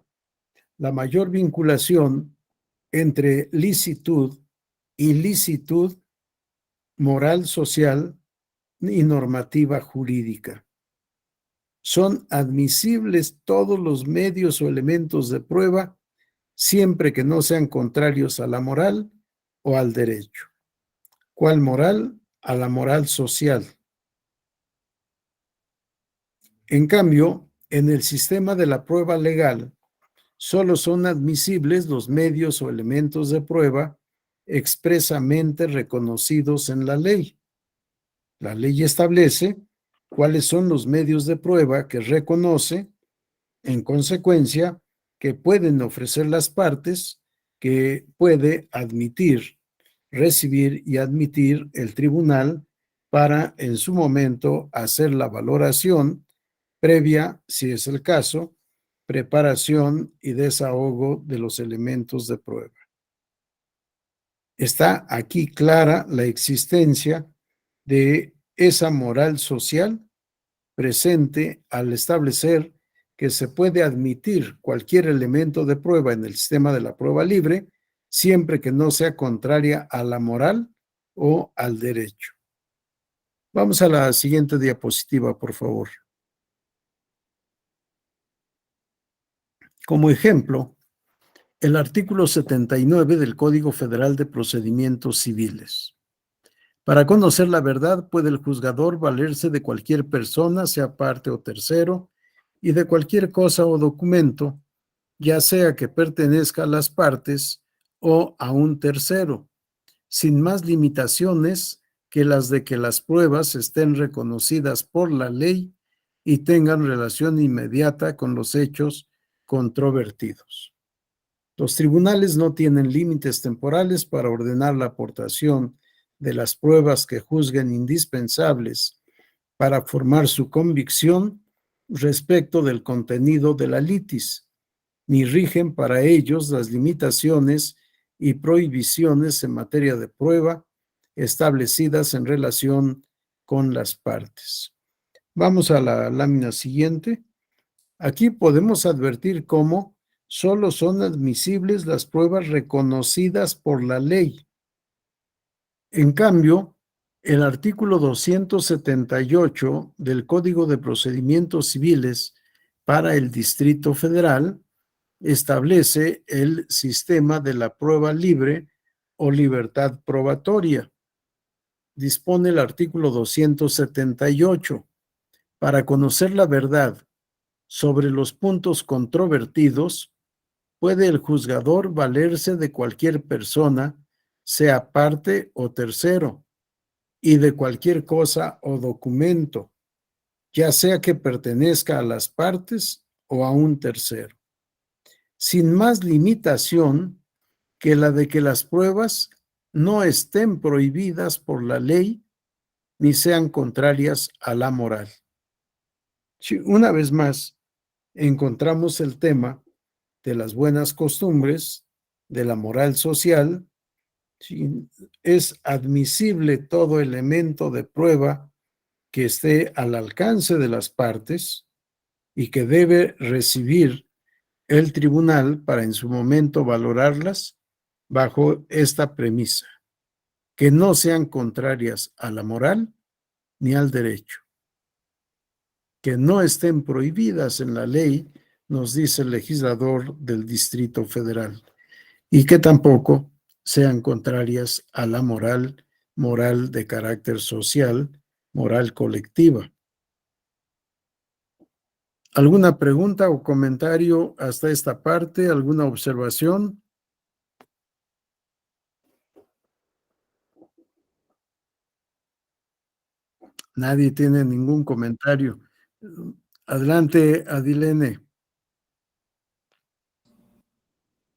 la mayor vinculación entre licitud, ilicitud, moral social y normativa jurídica. Son admisibles todos los medios o elementos de prueba siempre que no sean contrarios a la moral o al derecho. ¿Cuál moral? A la moral social. En cambio, en el sistema de la prueba legal, solo son admisibles los medios o elementos de prueba expresamente reconocidos en la ley. La ley establece cuáles son los medios de prueba que reconoce, en consecuencia, que pueden ofrecer las partes, que puede admitir, recibir y admitir el tribunal para, en su momento, hacer la valoración previa, si es el caso, preparación y desahogo de los elementos de prueba. Está aquí clara la existencia de esa moral social presente al establecer que se puede admitir cualquier elemento de prueba en el sistema de la prueba libre, siempre que no sea contraria a la moral o al derecho. Vamos a la siguiente diapositiva, por favor. Como ejemplo, el artículo 79 del Código Federal de Procedimientos Civiles. Para conocer la verdad, puede el juzgador valerse de cualquier persona, sea parte o tercero, y de cualquier cosa o documento, ya sea que pertenezca a las partes o a un tercero, sin más limitaciones que las de que las pruebas estén reconocidas por la ley y tengan relación inmediata con los hechos controvertidos. Los tribunales no tienen límites temporales para ordenar la aportación de las pruebas que juzguen indispensables para formar su convicción respecto del contenido de la litis, ni rigen para ellos las limitaciones y prohibiciones en materia de prueba establecidas en relación con las partes. Vamos a la lámina siguiente. Aquí podemos advertir cómo solo son admisibles las pruebas reconocidas por la ley. En cambio, el artículo 278 del Código de Procedimientos Civiles para el Distrito Federal establece el sistema de la prueba libre o libertad probatoria. Dispone el artículo 278. Para conocer la verdad sobre los puntos controvertidos, puede el juzgador valerse de cualquier persona, sea parte o tercero, y de cualquier cosa o documento, ya sea que pertenezca a las partes o a un tercero, sin más limitación que la de que las pruebas no estén prohibidas por la ley ni sean contrarias a la moral. Una vez más, encontramos el tema de las buenas costumbres, de la moral social. Es admisible todo elemento de prueba que esté al alcance de las partes y que debe recibir el tribunal para en su momento valorarlas bajo esta premisa, que no sean contrarias a la moral ni al derecho, que no estén prohibidas en la ley, nos dice el legislador del Distrito Federal, y que tampoco sean contrarias a la moral de carácter social, moral colectiva. ¿Alguna pregunta o comentario hasta esta parte? ¿Alguna observación? Nadie tiene ningún comentario. Adelante, Adilene.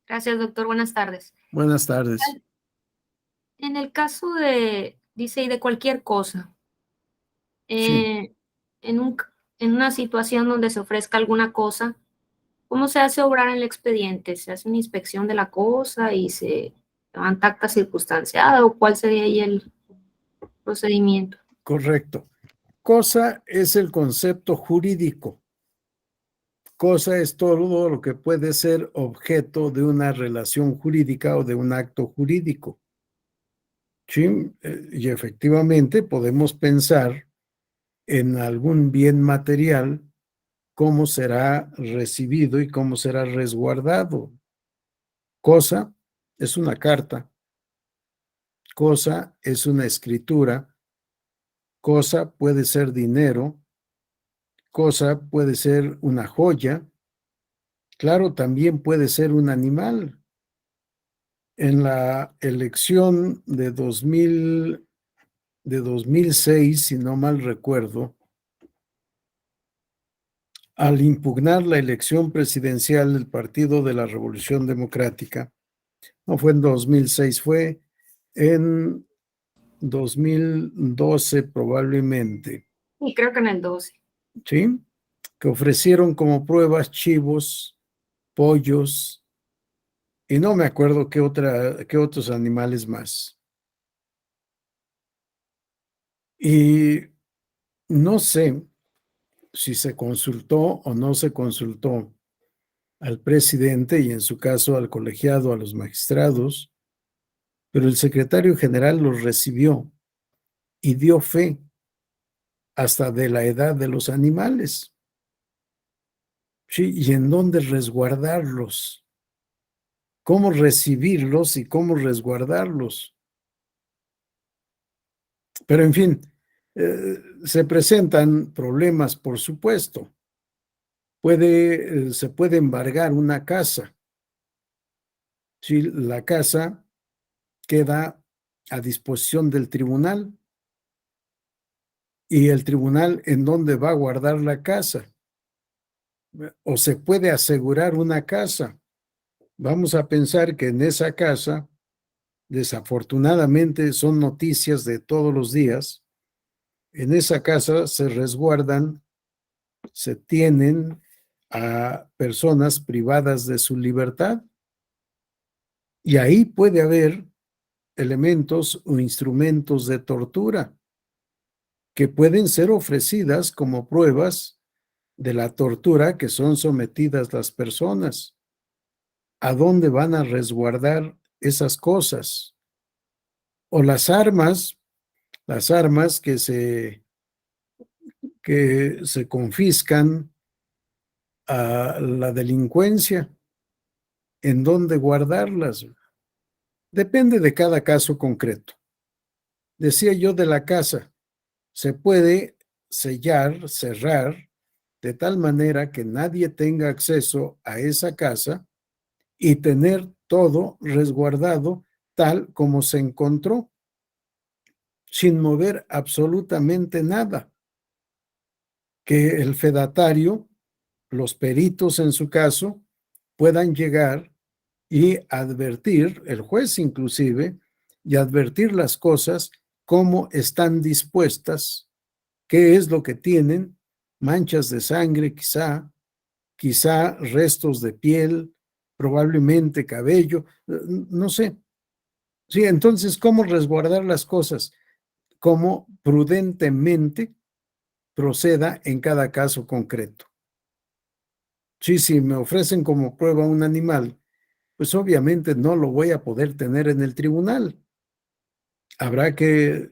Gracias, doctor. Buenas tardes. Buenas tardes. En el caso dice, y de cualquier cosa, Sí. en una situación donde se ofrezca alguna cosa, ¿cómo se hace obrar en el expediente? ¿Se hace una inspección de la cosa y se levanta acta circunstanciada o cuál sería ahí el procedimiento? Correcto. Cosa es el concepto jurídico. Cosa es todo lo que puede ser objeto de una relación jurídica o de un acto jurídico. Sí, y efectivamente podemos pensar en algún bien material, cómo será recibido y cómo será resguardado. Cosa es una carta, cosa es una escritura, cosa puede ser dinero, cosa puede ser una joya, claro, también puede ser un animal. En la elección de 2006, si no mal recuerdo, al impugnar la elección presidencial del Partido de la Revolución Democrática, no fue en 2006, fue en 2012 probablemente. Y creo que en el 12. ¿Sí? Que ofrecieron como pruebas chivos, pollos, y no me acuerdo qué otros animales más. Y no sé si se consultó o no se consultó al presidente y en su caso al colegiado, a los magistrados, pero el secretario general los recibió y dio fe hasta de la edad de los animales. Sí, y en dónde resguardarlos, cómo recibirlos y cómo resguardarlos. Pero en fin, se presentan problemas, por supuesto. Se puede embargar una casa. Si la casa queda a disposición del tribunal y el tribunal en dónde va a guardar la casa. O se puede asegurar una casa. Vamos a pensar que en esa casa, desafortunadamente son noticias de todos los días, en esa casa se resguardan, se tienen a personas privadas de su libertad y ahí puede haber elementos o instrumentos de tortura que pueden ser ofrecidas como pruebas de la tortura que son sometidas las personas. ¿A dónde van a resguardar esas cosas? O las armas que se confiscan a la delincuencia, ¿en dónde guardarlas? Depende de cada caso concreto. Decía yo de la casa, se puede sellar, cerrar, de tal manera que nadie tenga acceso a esa casa y tener todo resguardado tal como se encontró, sin mover absolutamente nada. Que el fedatario, los peritos en su caso, puedan llegar y advertir, el juez inclusive, y advertir las cosas cómo están dispuestas, qué es lo que tienen, manchas de sangre quizá restos de piel, probablemente cabello, no sé. Sí, entonces, ¿cómo resguardar las cosas? Cómo prudentemente proceda en cada caso concreto. Sí, si me ofrecen como prueba un animal, pues obviamente no lo voy a poder tener en el tribunal. Habrá que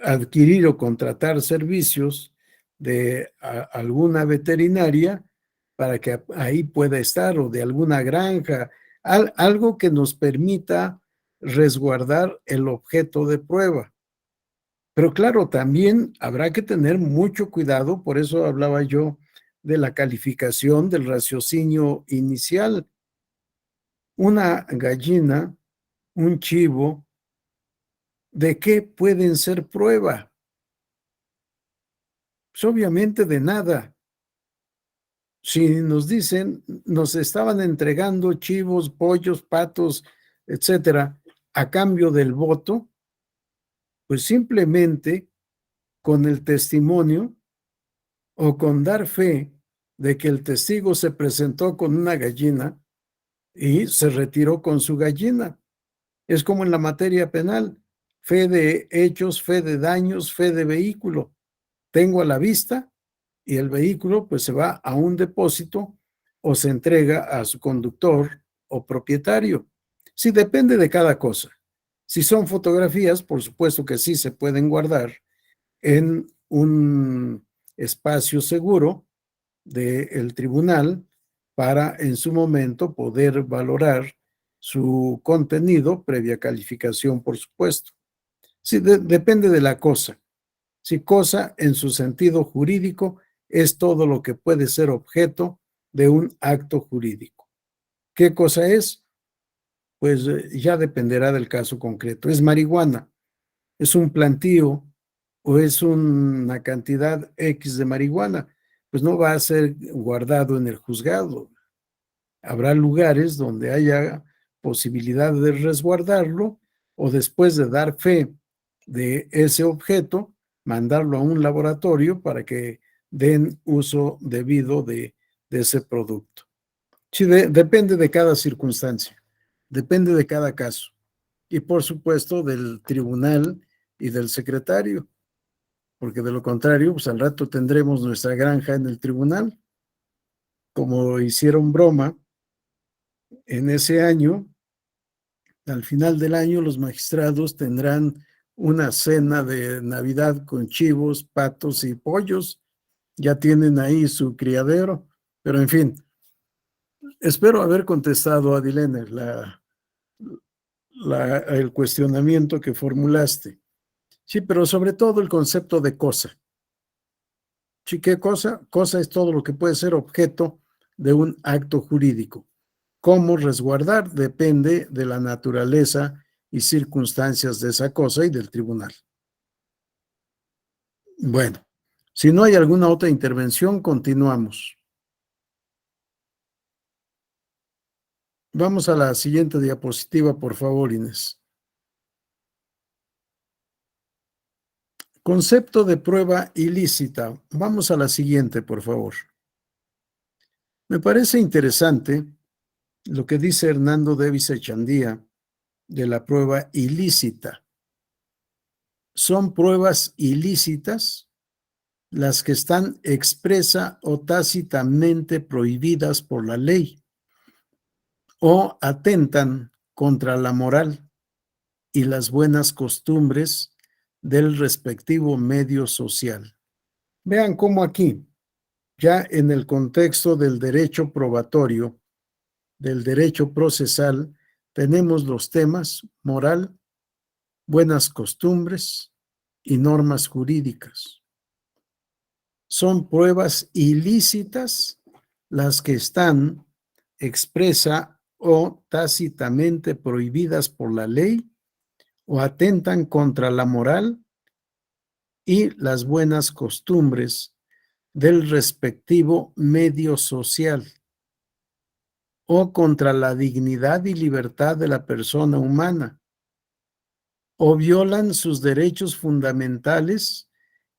adquirir o contratar servicios de alguna veterinaria para que ahí pueda estar o de alguna granja, algo que nos permita resguardar el objeto de prueba. Pero claro, también habrá que tener mucho cuidado, por eso hablaba yo de la calificación del raciocinio inicial. Una gallina, un chivo, ¿de qué pueden ser prueba? Pues obviamente de nada. Si nos dicen, nos estaban entregando chivos, pollos, patos, etcétera, a cambio del voto, pues simplemente con el testimonio o con dar fe de que el testigo se presentó con una gallina y se retiró con su gallina. Es como en la materia penal, fe de hechos, fe de daños, fe de vehículo. Tengo a la vista y el vehículo pues se va a un depósito o se entrega a su conductor o propietario. Sí, depende de cada cosa. Si son fotografías, por supuesto que sí se pueden guardar en un espacio seguro del tribunal para en su momento poder valorar su contenido previa calificación, por supuesto. Sí, depende de la cosa. Si cosa en su sentido jurídico es todo lo que puede ser objeto de un acto jurídico. ¿Qué cosa es? Pues ya dependerá del caso concreto. ¿Es marihuana? ¿Es un plantío? ¿O es una cantidad X de marihuana? Pues no va a ser guardado en el juzgado. Habrá lugares donde haya posibilidad de resguardarlo o después de dar fe de ese objeto, mandarlo a un laboratorio para que den uso debido de ese producto. Sí, depende de cada circunstancia, depende de cada caso y por supuesto del tribunal y del secretario. porque de lo contrario, pues al rato tendremos nuestra granja en el tribunal. Como hicieron broma en ese año, al final del año los magistrados tendrán una cena de Navidad con chivos, patos y pollos. Ya tienen ahí su criadero, pero en fin, espero haber contestado, Adilene, el cuestionamiento que formulaste. Sí, pero sobre todo el concepto de cosa. Sí, ¿qué cosa? Cosa es todo lo que puede ser objeto de un acto jurídico. Cómo resguardar depende de la naturaleza y circunstancias de esa cosa y del tribunal. Bueno, si no hay alguna otra intervención, continuamos. Vamos a la siguiente diapositiva, por favor, Inés. Concepto de prueba ilícita. Vamos a la siguiente, por favor. Me parece interesante lo que dice Hernando Davis Echandía de la prueba ilícita. Son pruebas ilícitas las que están expresa o tácitamente prohibidas por la ley o atentan contra la moral y las buenas costumbres del respectivo medio social. Vean cómo aquí, ya en el contexto del derecho probatorio, del derecho procesal, tenemos los temas moral, buenas costumbres y normas jurídicas. Son pruebas ilícitas las que están expresa o tácitamente prohibidas por la ley o atentan contra la moral y las buenas costumbres del respectivo medio social o contra la dignidad y libertad de la persona humana o violan sus derechos fundamentales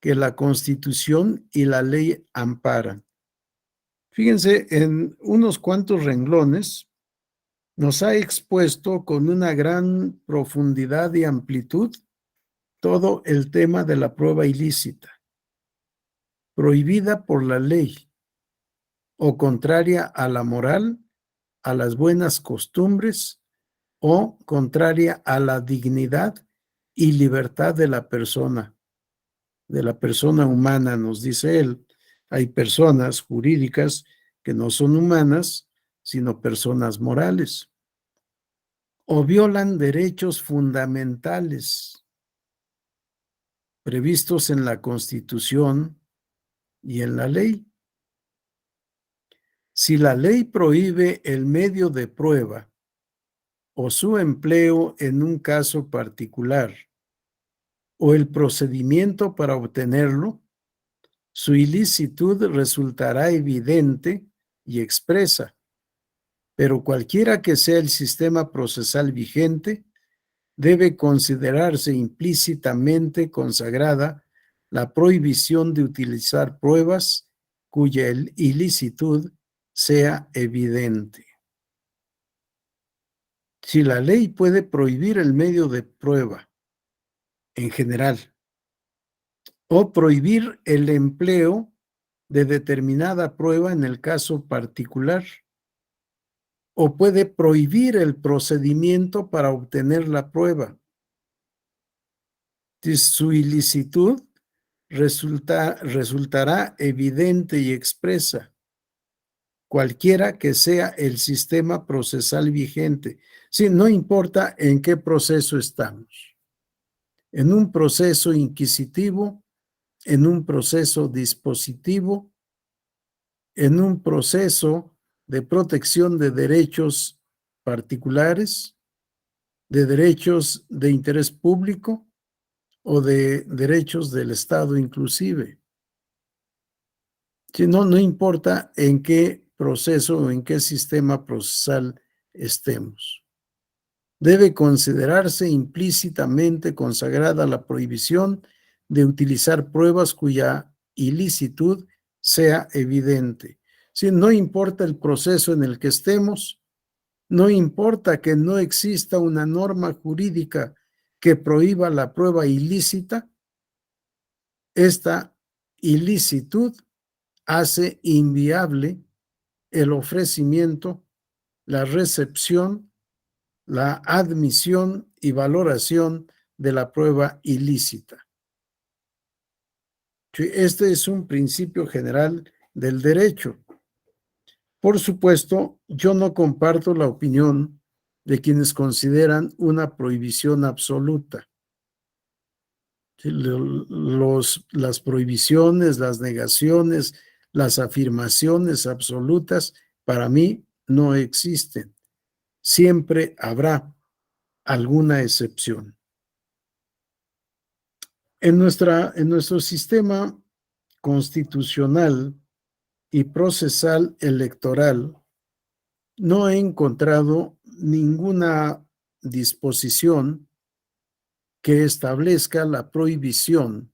que la Constitución y la ley amparan. Fíjense, en unos cuantos renglones nos ha expuesto con una gran profundidad y amplitud todo el tema de la prueba ilícita, prohibida por la ley o contraria a la moral, a las buenas costumbres o contraria a la dignidad y libertad de la persona humana, nos dice él. Hay personas jurídicas que no son humanas, sino personas morales, o violan derechos fundamentales previstos en la Constitución y en la ley. Si la ley prohíbe el medio de prueba o su empleo en un caso particular o el procedimiento para obtenerlo, su ilicitud resultará evidente y expresa, pero cualquiera que sea el sistema procesal vigente, debe considerarse implícitamente consagrada la prohibición de utilizar pruebas cuya ilicitud sea evidente. Si la ley puede prohibir el medio de prueba en general o prohibir el empleo de determinada prueba en el caso particular, o puede prohibir el procedimiento para obtener la prueba, su ilicitud resultará evidente y expresa, cualquiera que sea el sistema procesal vigente. Sí, no importa en qué proceso estamos. En un proceso inquisitivo, en un proceso dispositivo, en un proceso de protección de derechos particulares, de derechos de interés público o de derechos del Estado inclusive. Si no, no importa en qué proceso o en qué sistema procesal estemos. Debe considerarse implícitamente consagrada la prohibición de utilizar pruebas cuya ilicitud sea evidente. Si no importa el proceso en el que estemos, no importa que no exista una norma jurídica que prohíba la prueba ilícita, esta ilicitud hace inviable el ofrecimiento, la recepción, la admisión y valoración de la prueba ilícita. Este es un principio general del derecho. Por supuesto, yo no comparto la opinión de quienes consideran una prohibición absoluta. Las prohibiciones, las negaciones, las afirmaciones absolutas, para mí no existen. Siempre habrá alguna excepción. En nuestro sistema constitucional y procesal electoral, no he encontrado ninguna disposición que establezca la prohibición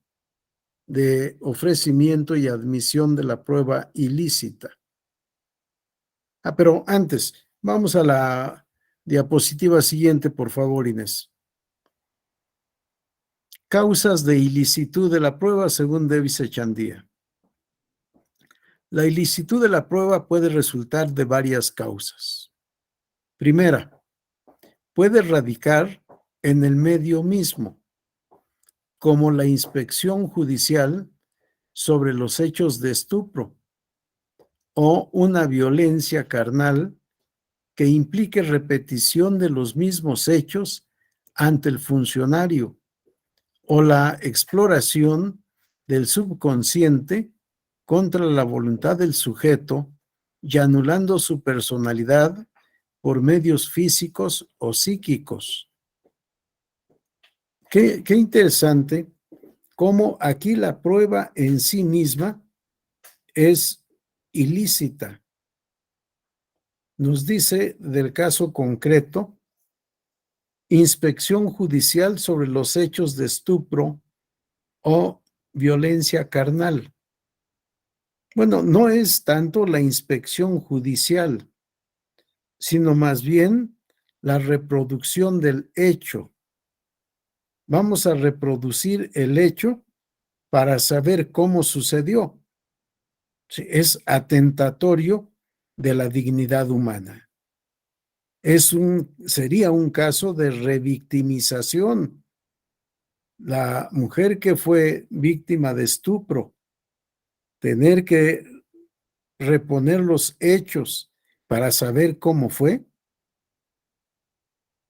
de ofrecimiento y admisión de la prueba ilícita. Pero antes, vamos a la diapositiva siguiente, por favor, Inés. Causas de ilicitud de la prueba según Davis Echandía. La ilicitud de la prueba puede resultar de varias causas. Primera, puede radicar en el medio mismo, como la inspección judicial sobre los hechos de estupro o una violencia carnal que implique repetición de los mismos hechos ante el funcionario o la exploración del subconsciente contra la voluntad del sujeto y anulando su personalidad por medios físicos o psíquicos. Qué interesante cómo aquí la prueba en sí misma es ilícita. Nos dice del caso concreto, inspección judicial sobre los hechos de estupro o violencia carnal. Bueno, no es tanto la inspección judicial, sino más bien la reproducción del hecho. Vamos a reproducir el hecho para saber cómo sucedió. Es atentatorio de la dignidad humana. Sería un caso de revictimización. La mujer que fue víctima de estupro, tener que reponer los hechos para saber cómo fue,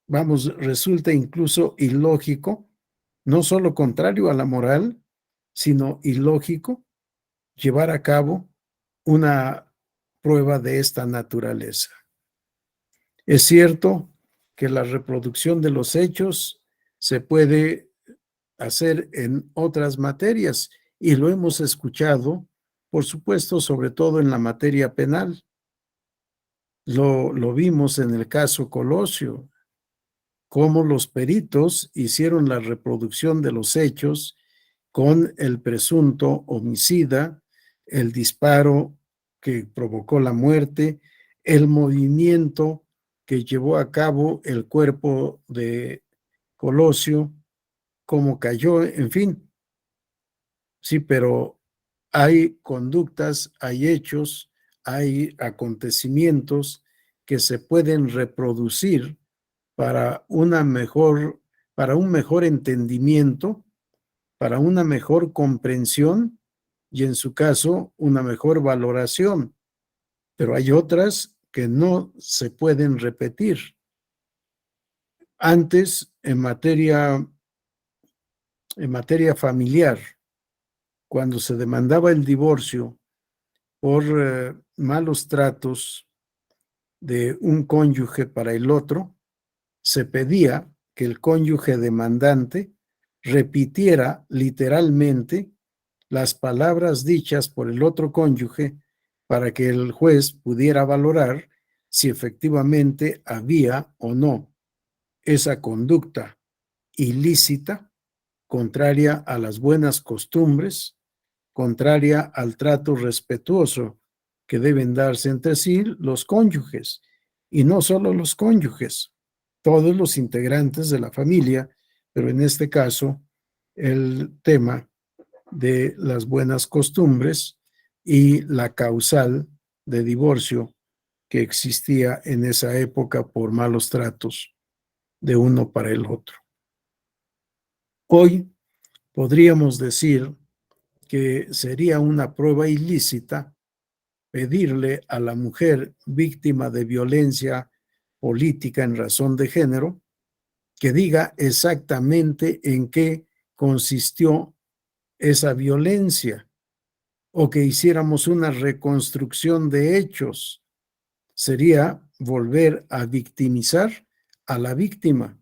resulta incluso ilógico, no solo contrario a la moral, sino ilógico llevar a cabo una prueba de esta naturaleza. Es cierto que la reproducción de los hechos se puede hacer en otras materias y lo hemos escuchado, por supuesto, sobre todo en la materia penal. Lo vimos en el caso Colosio, cómo los peritos hicieron la reproducción de los hechos con el presunto homicida, el disparo que provocó la muerte, el movimiento que llevó a cabo el cuerpo de Colosio, cómo cayó, en fin. Sí, pero hay conductas, hay hechos, hay acontecimientos que se pueden reproducir para un mejor entendimiento, para una mejor comprensión y, en su caso, una mejor valoración. Pero hay otras que no se pueden repetir. Antes, en materia familiar, cuando se demandaba el divorcio por malos tratos de un cónyuge para el otro, se pedía que el cónyuge demandante repitiera literalmente las palabras dichas por el otro cónyuge para que el juez pudiera valorar si efectivamente había o no esa conducta ilícita, contraria a las buenas costumbres, contraria al trato respetuoso que deben darse entre sí los cónyuges, y no solo los cónyuges, todos los integrantes de la familia, pero en este caso el tema de las buenas costumbres y la causal de divorcio que existía en esa época por malos tratos de uno para el otro. Hoy podríamos decir que sería una prueba ilícita pedirle a la mujer víctima de violencia política en razón de género que diga exactamente en qué consistió esa violencia o que hiciéramos una reconstrucción de hechos. Sería volver a victimizar a la víctima.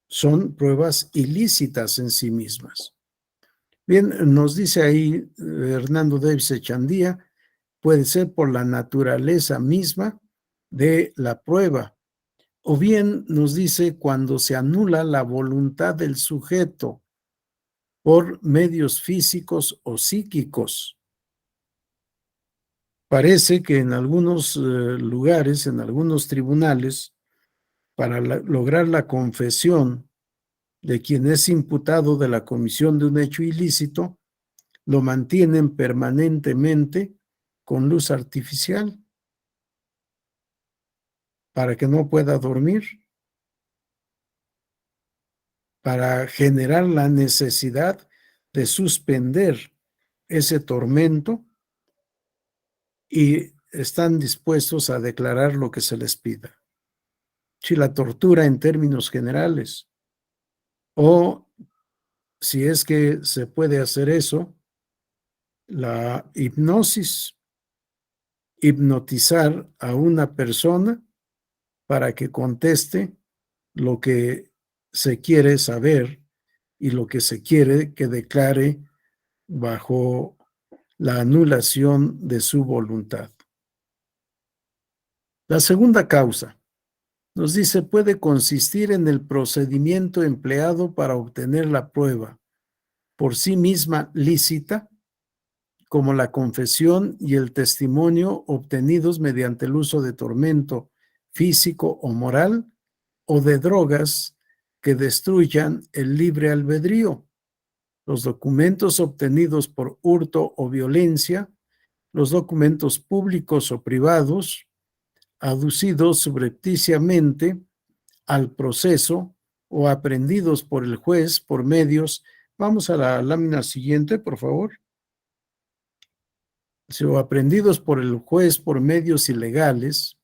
Son pruebas ilícitas en sí mismas. Bien, nos dice ahí Hernando Davis Echandía, puede ser por la naturaleza misma de la prueba, o bien nos dice cuando se anula la voluntad del sujeto por medios físicos o psíquicos. Parece que en algunos lugares, en algunos tribunales, para lograr la confesión de quien es imputado de la comisión de un hecho ilícito, lo mantienen permanentemente con luz artificial para que no pueda dormir, para generar la necesidad de suspender ese tormento, y están dispuestos a declarar lo que se les pida. Si la tortura en términos generales, o si es que se puede hacer eso, la hipnosis, hipnotizar a una persona para que conteste lo que se quiere saber y lo que se quiere que declare bajo la anulación de su voluntad. La segunda causa nos dice, puede consistir en el procedimiento empleado para obtener la prueba por sí misma lícita, como la confesión y el testimonio obtenidos mediante el uso de tormento físico o moral, o de drogas que destruyan el libre albedrío, los documentos obtenidos por hurto o violencia, los documentos públicos o privados, aducidos subrepticiamente al proceso o aprendidos por el juez por medios. Vamos a la lámina siguiente, por favor. O aprendidos por el juez por medios ilegales,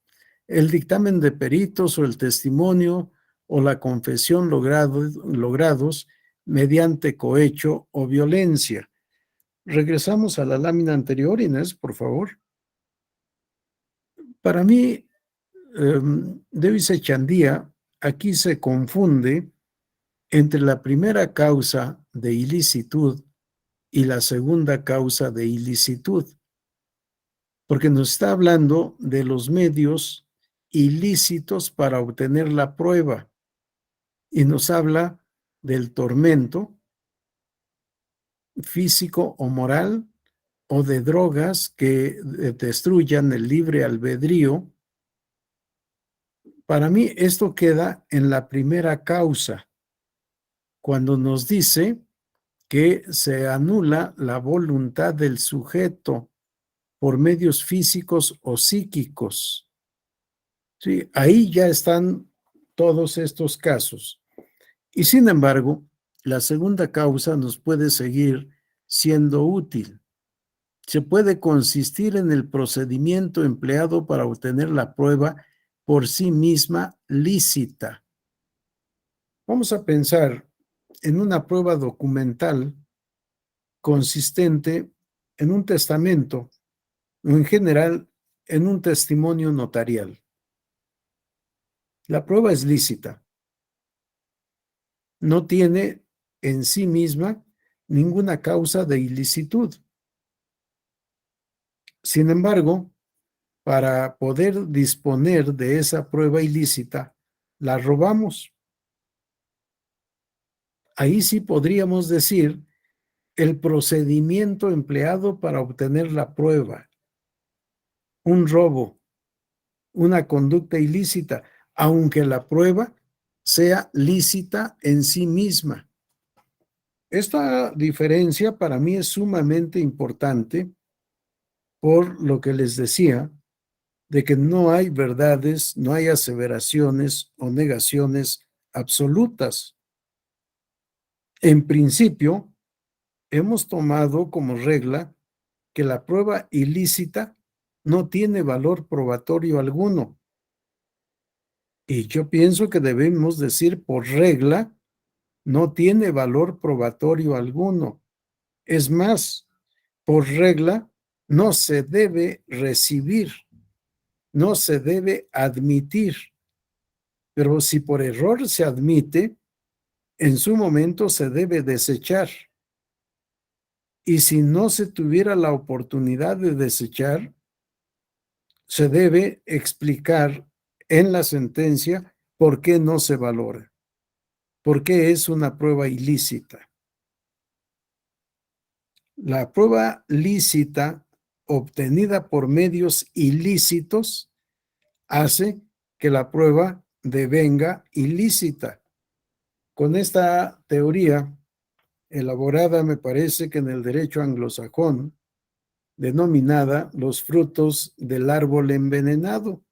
el dictamen de peritos o el testimonio o la confesión logrados mediante cohecho o violencia. Regresamos a la lámina anterior, Inés, por favor. Para mí, Davis Echandía aquí se confunde entre la primera causa de ilicitud y la segunda causa de ilicitud, porque nos está hablando de los medios ilícitos para obtener la prueba y nos habla del tormento físico o moral o de drogas que destruyan el libre albedrío. Para mí esto queda en la primera causa, cuando nos dice que se anula la voluntad del sujeto por medios físicos o psíquicos. Sí, ahí ya están todos estos casos. Y sin embargo, la segunda causa nos puede seguir siendo útil. Se puede consistir en el procedimiento empleado para obtener la prueba por sí misma lícita. Vamos a pensar en una prueba documental consistente en un testamento o en general en un testimonio notarial. La prueba es lícita. No tiene en sí misma ninguna causa de ilicitud. Sin embargo, para poder disponer de esa prueba ilícita, la robamos. Ahí sí podríamos decir el procedimiento empleado para obtener la prueba, un robo, una conducta ilícita, aunque la prueba sea lícita en sí misma. Esta diferencia para mí es sumamente importante por lo que les decía, de que no hay verdades, no hay aseveraciones o negaciones absolutas. En principio, hemos tomado como regla que la prueba ilícita no tiene valor probatorio alguno. Y yo pienso que debemos decir por regla, no tiene valor probatorio alguno. Es más, por regla, no se debe recibir, no se debe admitir. Pero si por error se admite, en su momento se debe desechar. Y si no se tuviera la oportunidad de desechar, se debe explicar en la sentencia por qué no se valora, por qué es una prueba ilícita. La prueba lícita obtenida por medios ilícitos hace que la prueba devenga ilícita. Con esta teoría elaborada, me parece que en el derecho anglosajón, denominada los frutos del árbol envenenado.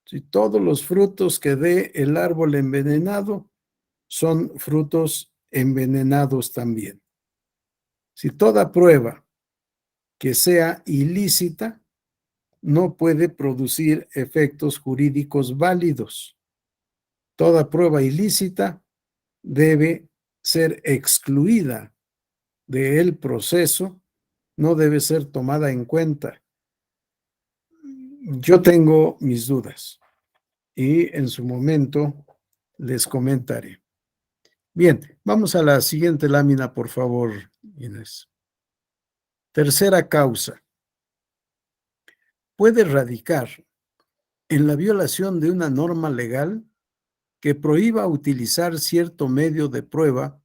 Si todos los frutos que dé el árbol envenenado son frutos envenenados también. Si toda prueba que sea ilícita no puede producir efectos jurídicos válidos. Toda prueba ilícita debe ser excluida del proceso, no debe ser tomada en cuenta. Yo tengo mis dudas y en su momento les comentaré. Bien, vamos a la siguiente lámina, por favor, Inés. Tercera causa. Puede radicar en la violación de una norma legal que prohíba utilizar cierto medio de prueba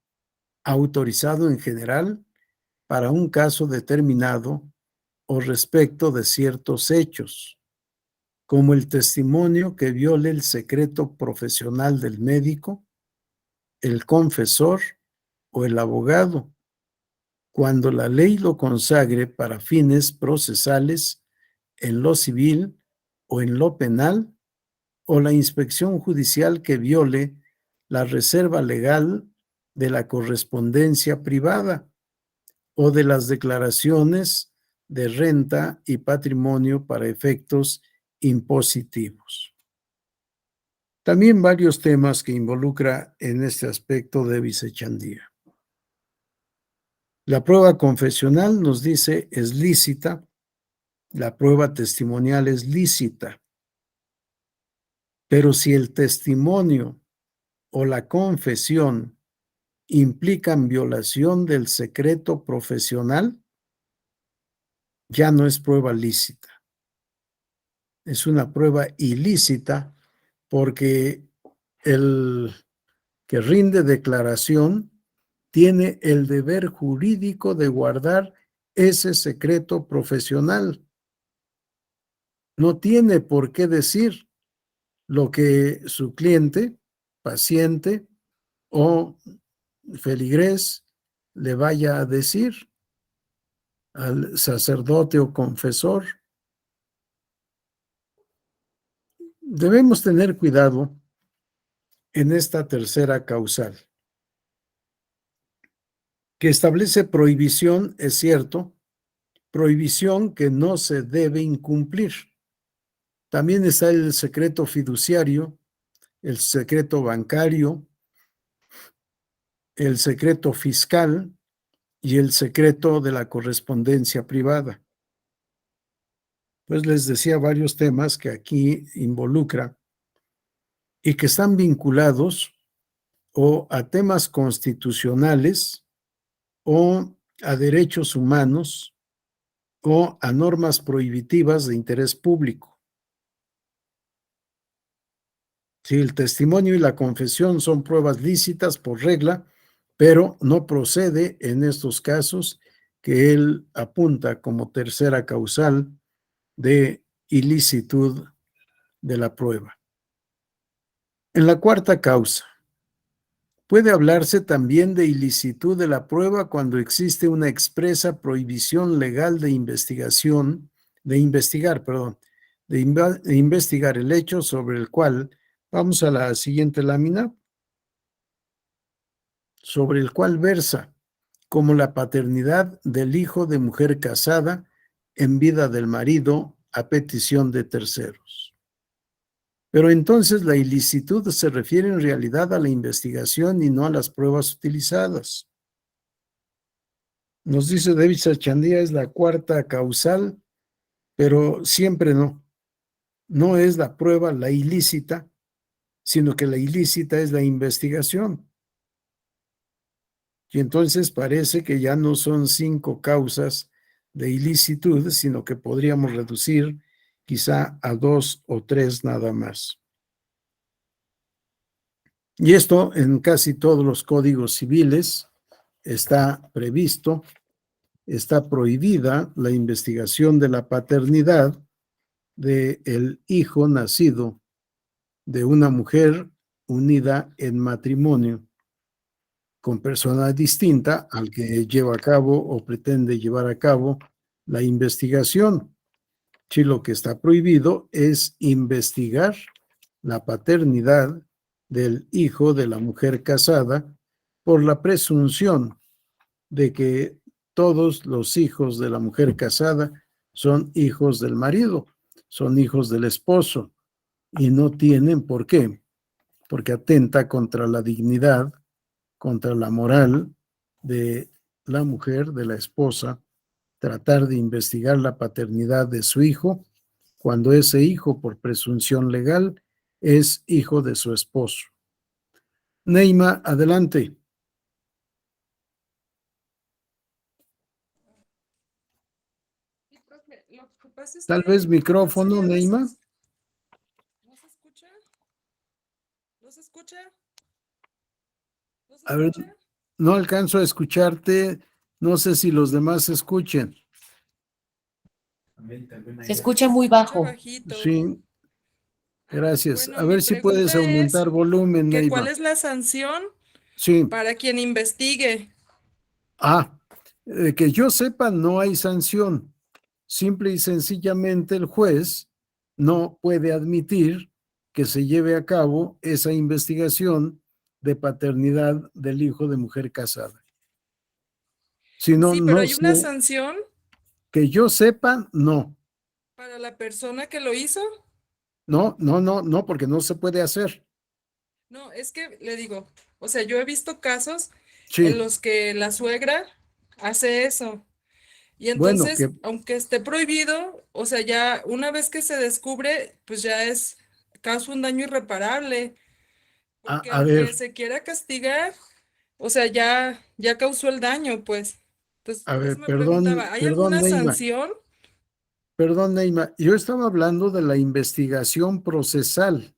autorizado en general para un caso determinado o respecto de ciertos hechos, como el testimonio que viole el secreto profesional del médico, el confesor o el abogado, cuando la ley lo consagre para fines procesales en lo civil o en lo penal, o la inspección judicial que viole la reserva legal de la correspondencia privada o de las declaraciones de renta y patrimonio para efectos impositivos. También varios temas que involucra en este aspecto de vicechandía. La prueba confesional nos dice es lícita, la prueba testimonial es lícita, pero si el testimonio o la confesión implican violación del secreto profesional, ya no es prueba lícita. Es una prueba ilícita porque el que rinde declaración tiene el deber jurídico de guardar ese secreto profesional. No tiene por qué decir lo que su cliente, paciente o feligrés le vaya a decir al sacerdote o confesor. Debemos tener cuidado en esta tercera causal, que establece prohibición, es cierto, prohibición que no se debe incumplir. También está el secreto fiduciario, el secreto bancario, el secreto fiscal y el secreto de la correspondencia privada. Pues les decía varios temas que aquí involucra y que están vinculados o a temas constitucionales o a derechos humanos o a normas prohibitivas de interés público. Si el testimonio y la confesión son pruebas lícitas por regla, pero no procede en estos casos que él apunta como tercera causal de ilicitud de la prueba. En la cuarta causa, Puede hablarse también de ilicitud de la prueba cuando existe una expresa prohibición legal de investigación, de investigar el hecho sobre el cual, vamos a la siguiente lámina, sobre el cual versa, como la paternidad del hijo de mujer casada en vida del marido a petición de terceros. Pero entonces la ilicitud se refiere en realidad a la investigación y no a las pruebas utilizadas. Nos dice David Sachandía es la cuarta causal, pero siempre no. No es la prueba la ilícita, sino que la ilícita es la investigación. Y entonces parece que ya no son 5 causas de ilicitud, sino que podríamos reducir quizá a 2 o 3 nada más. Y esto en casi todos los códigos civiles está previsto, está prohibida la investigación de la paternidad del hijo nacido de una mujer unida en matrimonio con persona distinta al que lleva a cabo o pretende llevar a cabo la investigación. Si lo que está prohibido es investigar la paternidad del hijo de la mujer casada por la presunción de que todos los hijos de la mujer casada son hijos del marido, son hijos del esposo y no tienen por qué, porque atenta contra la dignidad, contra la moral de la mujer, de la esposa, tratar de investigar la paternidad de su hijo cuando ese hijo, por presunción legal, es hijo de su esposo. Neima, adelante. Tal vez micrófono, Neima. ¿No se escucha? ¿No se escucha? ¿No se A ver, escucha? no alcanzo a escucharte. No sé si los demás escuchen. Se escucha muy bajo. Bajito. Sí, gracias. Bueno, A mi ver si puedes pregunta aumentar es volumen, que Neima. ¿cuál es la sanción Sí. para quien investigue? Que yo sepa, no hay sanción. Simple y sencillamente el juez no puede admitir que se lleve a cabo esa investigación de paternidad del hijo de mujer casada. Si no, Sí, pero no hay una sé, sanción que yo sepa, no. para la persona que lo hizo. No, porque no se puede hacer. No, es que le digo, o sea, yo he visto casos en Sí, los que la suegra hace eso. Y bueno, entonces, aunque esté prohibido, o sea, ya una vez que se descubre, pues ya es causa un daño irreparable. Porque a ver, aunque se quiera castigar, o sea, ya causó el daño, pues. Entonces, por eso me preguntaba, ¿hay perdón, alguna Neima. sanción? Perdón, Neima, yo estaba hablando de la investigación procesal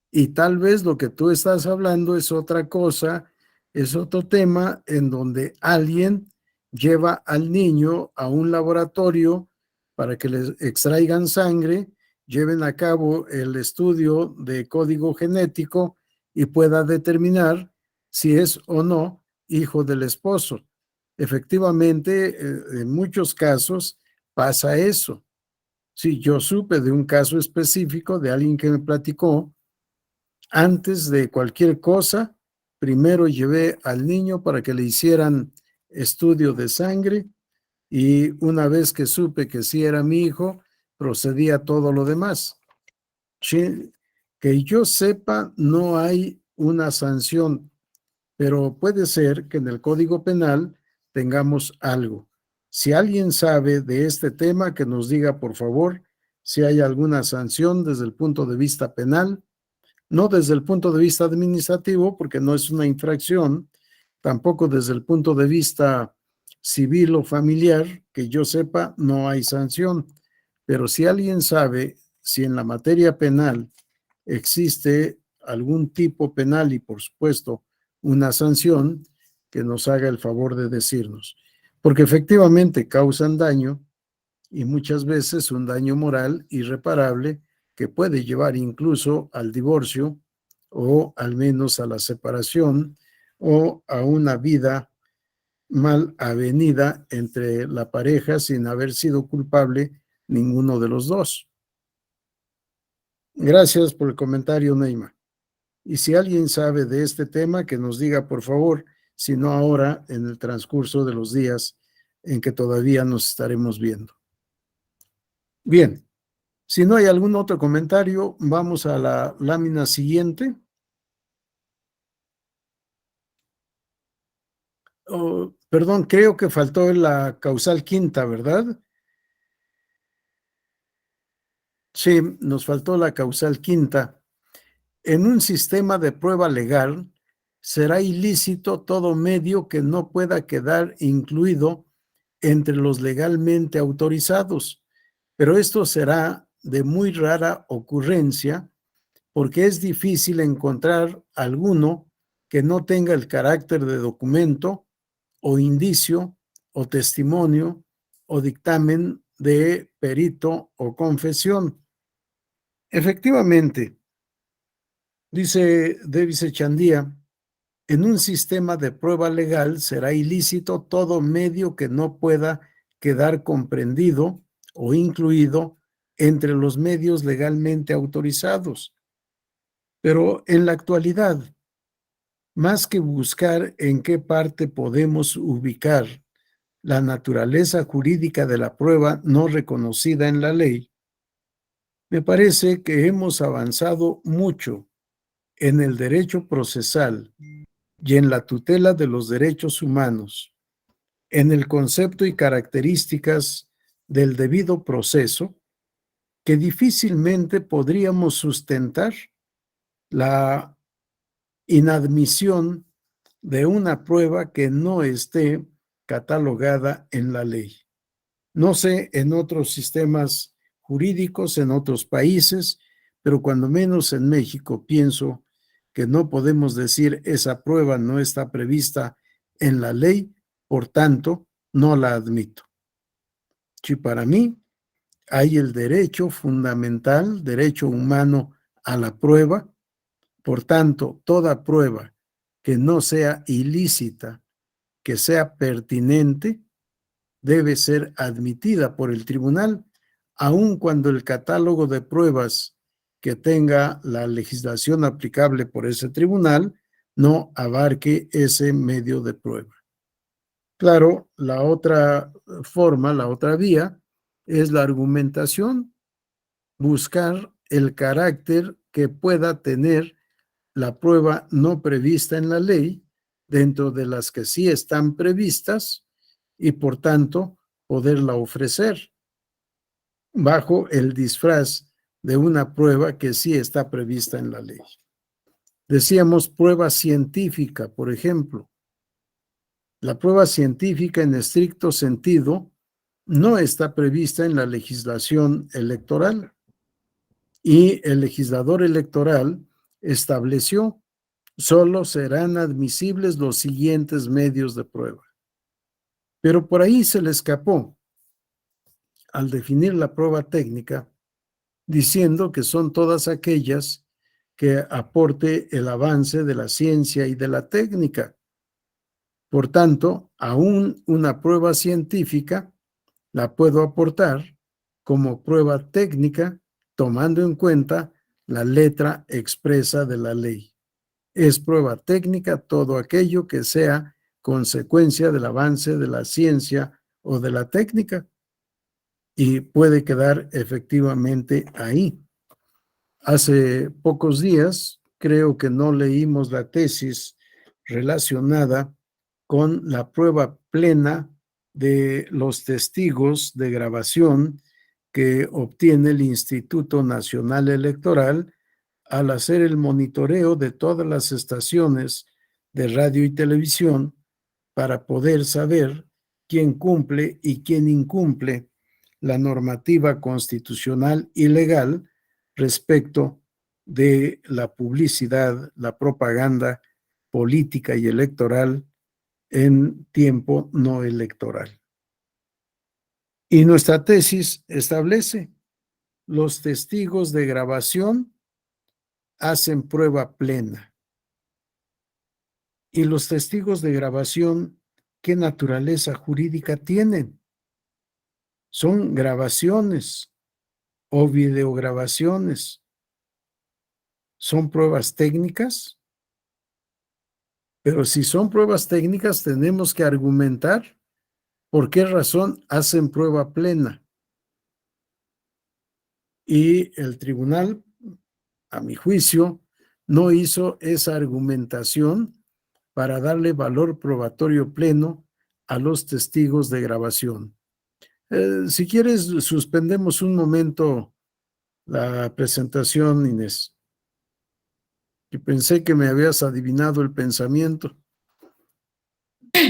y tal vez lo que tú estás hablando es otra cosa, es otro tema en donde alguien lleva al niño a un laboratorio para que les extraigan sangre, lleven a cabo el estudio de código genético y pueda determinar si es o no hijo del esposo. Efectivamente, en muchos casos pasa eso. Sí, yo supe de un caso específico de alguien que me platicó. Antes de cualquier cosa, primero llevé al niño para que le hicieran estudio de sangre y una vez que supe que sí era mi hijo, procedí a todo lo demás. Sí, que yo sepa, no hay una sanción, pero puede ser que en el Código Penal tengamos algo. Si alguien sabe de este tema, que nos diga, por favor, si hay alguna sanción desde el punto de vista penal, no desde el punto de vista administrativo, porque no es una infracción, tampoco desde el punto de vista civil o familiar, que yo sepa, no hay sanción. Pero si alguien sabe si en la materia penal existe algún tipo penal y, por supuesto, una sanción, que nos haga el favor de decirnos. Porque efectivamente causan daño y muchas veces un daño moral irreparable que puede llevar incluso al divorcio o al menos a la separación o a una vida mal avenida entre la pareja sin haber sido culpable ninguno de los dos. Gracias por el comentario, Neima. Y si alguien sabe de este tema, que nos diga, por favor, si no ahora, en el transcurso de los días en que todavía nos estaremos viendo. Bien, si no hay algún otro comentario, vamos a la lámina siguiente. Oh, perdón, creo que faltó la causal quinta, ¿verdad? Sí, nos faltó la causal quinta. En un sistema de prueba legal, será ilícito todo medio que no pueda quedar incluido entre los legalmente autorizados, pero esto será de muy rara ocurrencia porque es difícil encontrar alguno que no tenga el carácter de documento o indicio o testimonio o dictamen de perito o confesión. Efectivamente, dice Davis Echandía, en un sistema de prueba legal será ilícito todo medio que no pueda quedar comprendido o incluido entre los medios legalmente autorizados. Pero en la actualidad, más que buscar en qué parte podemos ubicar la naturaleza jurídica de la prueba no reconocida en la ley, me parece que hemos avanzado mucho en el derecho procesal y en la tutela de los derechos humanos, en el concepto y características del debido proceso, que difícilmente podríamos sustentar la inadmisión de una prueba que no esté catalogada en la ley. No sé en otros sistemas jurídicos, en otros países, pero cuando menos en México pienso que no podemos decir esa prueba no está prevista en la ley, por tanto, no la admito. Si para mí hay el derecho fundamental, derecho humano a la prueba, por tanto, toda prueba que no sea ilícita, que sea pertinente, debe ser admitida por el tribunal, aun cuando el catálogo de pruebas que tenga la legislación aplicable por ese tribunal no abarque ese medio de prueba. Claro, la otra forma, la otra vía, es la argumentación, buscar el carácter que pueda tener la prueba no prevista en la ley, dentro de las que sí están previstas, y por tanto poderla ofrecer bajo el disfraz de una prueba que sí está prevista en la ley. Decíamos prueba científica, por ejemplo. La prueba científica en estricto sentido no está prevista en la legislación electoral y el legislador electoral estableció solo serán admisibles los siguientes medios de prueba. Pero por ahí se le escapó al definir la prueba técnica, diciendo que son todas aquellas que aporte el avance de la ciencia y de la técnica. Por tanto, aún una prueba científica la puedo aportar como prueba técnica, tomando en cuenta la letra expresa de la ley. Es prueba técnica todo aquello que sea consecuencia del avance de la ciencia o de la técnica, y puede quedar efectivamente ahí. Hace pocos días, creo que no leímos la tesis relacionada con la prueba plena de los testigos de grabación que obtiene el Instituto Nacional Electoral al hacer el monitoreo de todas las estaciones de radio y televisión para poder saber quién cumple y quién incumple la normativa constitucional y legal respecto de la publicidad, la propaganda política y electoral en tiempo no electoral. Y nuestra tesis establece los testigos de grabación hacen prueba plena. ¿Y los testigos de grabación qué naturaleza jurídica tienen? Son grabaciones o videograbaciones. ¿Son pruebas técnicas? Pero si son pruebas técnicas, tenemos que argumentar por qué razón hacen prueba plena. Y el tribunal, a mi juicio, no hizo esa argumentación para darle valor probatorio pleno a los testigos de grabación. Si quieres, suspendemos un momento la presentación, Inés. Y pensé que me habías adivinado el pensamiento.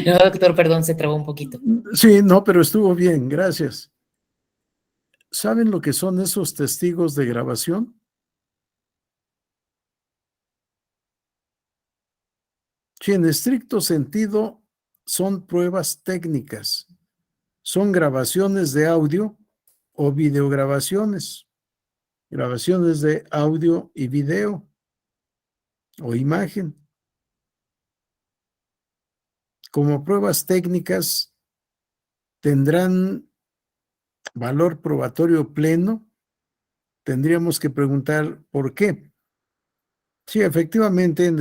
No, doctor, perdón, se trabó un poquito. Sí, no, pero estuvo bien, gracias. ¿Saben lo que son esos testigos de grabación? Sí, en estricto sentido, son pruebas técnicas. Son grabaciones de audio o videograbaciones. Grabaciones de audio y video o imagen. Como pruebas técnicas, tendrán valor probatorio pleno. Tendríamos que preguntar por qué. Sí, efectivamente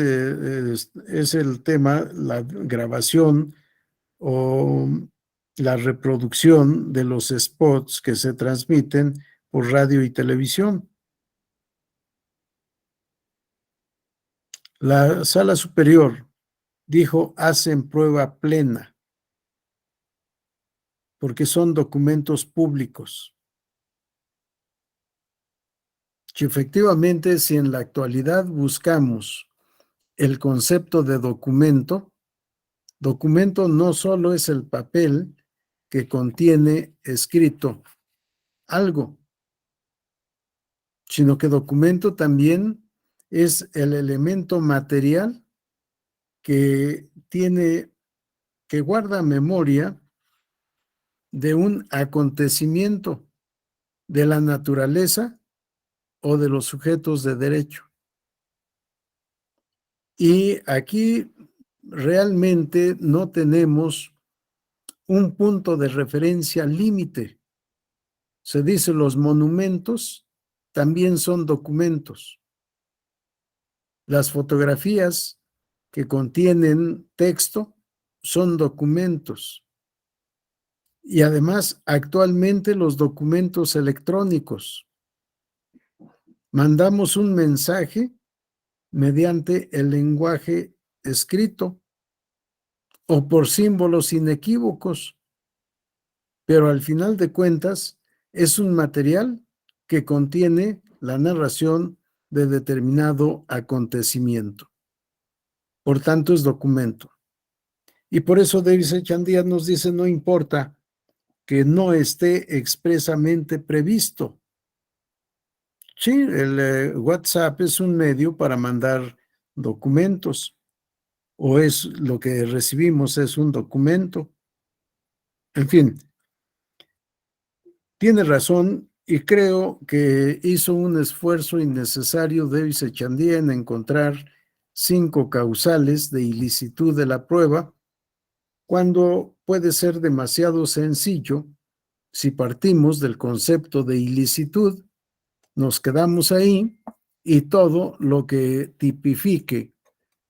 es el tema, la grabación o la reproducción de los spots que se transmiten por radio y televisión. La Sala Superior dijo, hacen prueba plena, porque son documentos públicos. Y efectivamente, si en la actualidad buscamos el concepto de documento, documento no solo es el papel que contiene escrito algo, sino que documento también es el elemento material que guarda memoria de un acontecimiento de la naturaleza o de los sujetos de derecho. Y aquí realmente no tenemos un punto de referencia límite. Se dice los monumentos también son documentos. Las fotografías que contienen texto son documentos. Y además, actualmente los documentos electrónicos. Mandamos un mensaje mediante el lenguaje escrito o por símbolos inequívocos, pero al final de cuentas es un material que contiene la narración de determinado acontecimiento. Por tanto, es documento. Y por eso Davis Echandía nos dice, no importa que no esté expresamente previsto. Sí, el WhatsApp es un medio para mandar documentos, o es lo que recibimos, es un documento. En fin, tiene razón y creo que hizo un esfuerzo innecesario Davis Echandía en encontrar 5 causales de ilicitud de la prueba, cuando puede ser demasiado sencillo si partimos del concepto de ilicitud. Nos quedamos ahí y todo lo que tipifique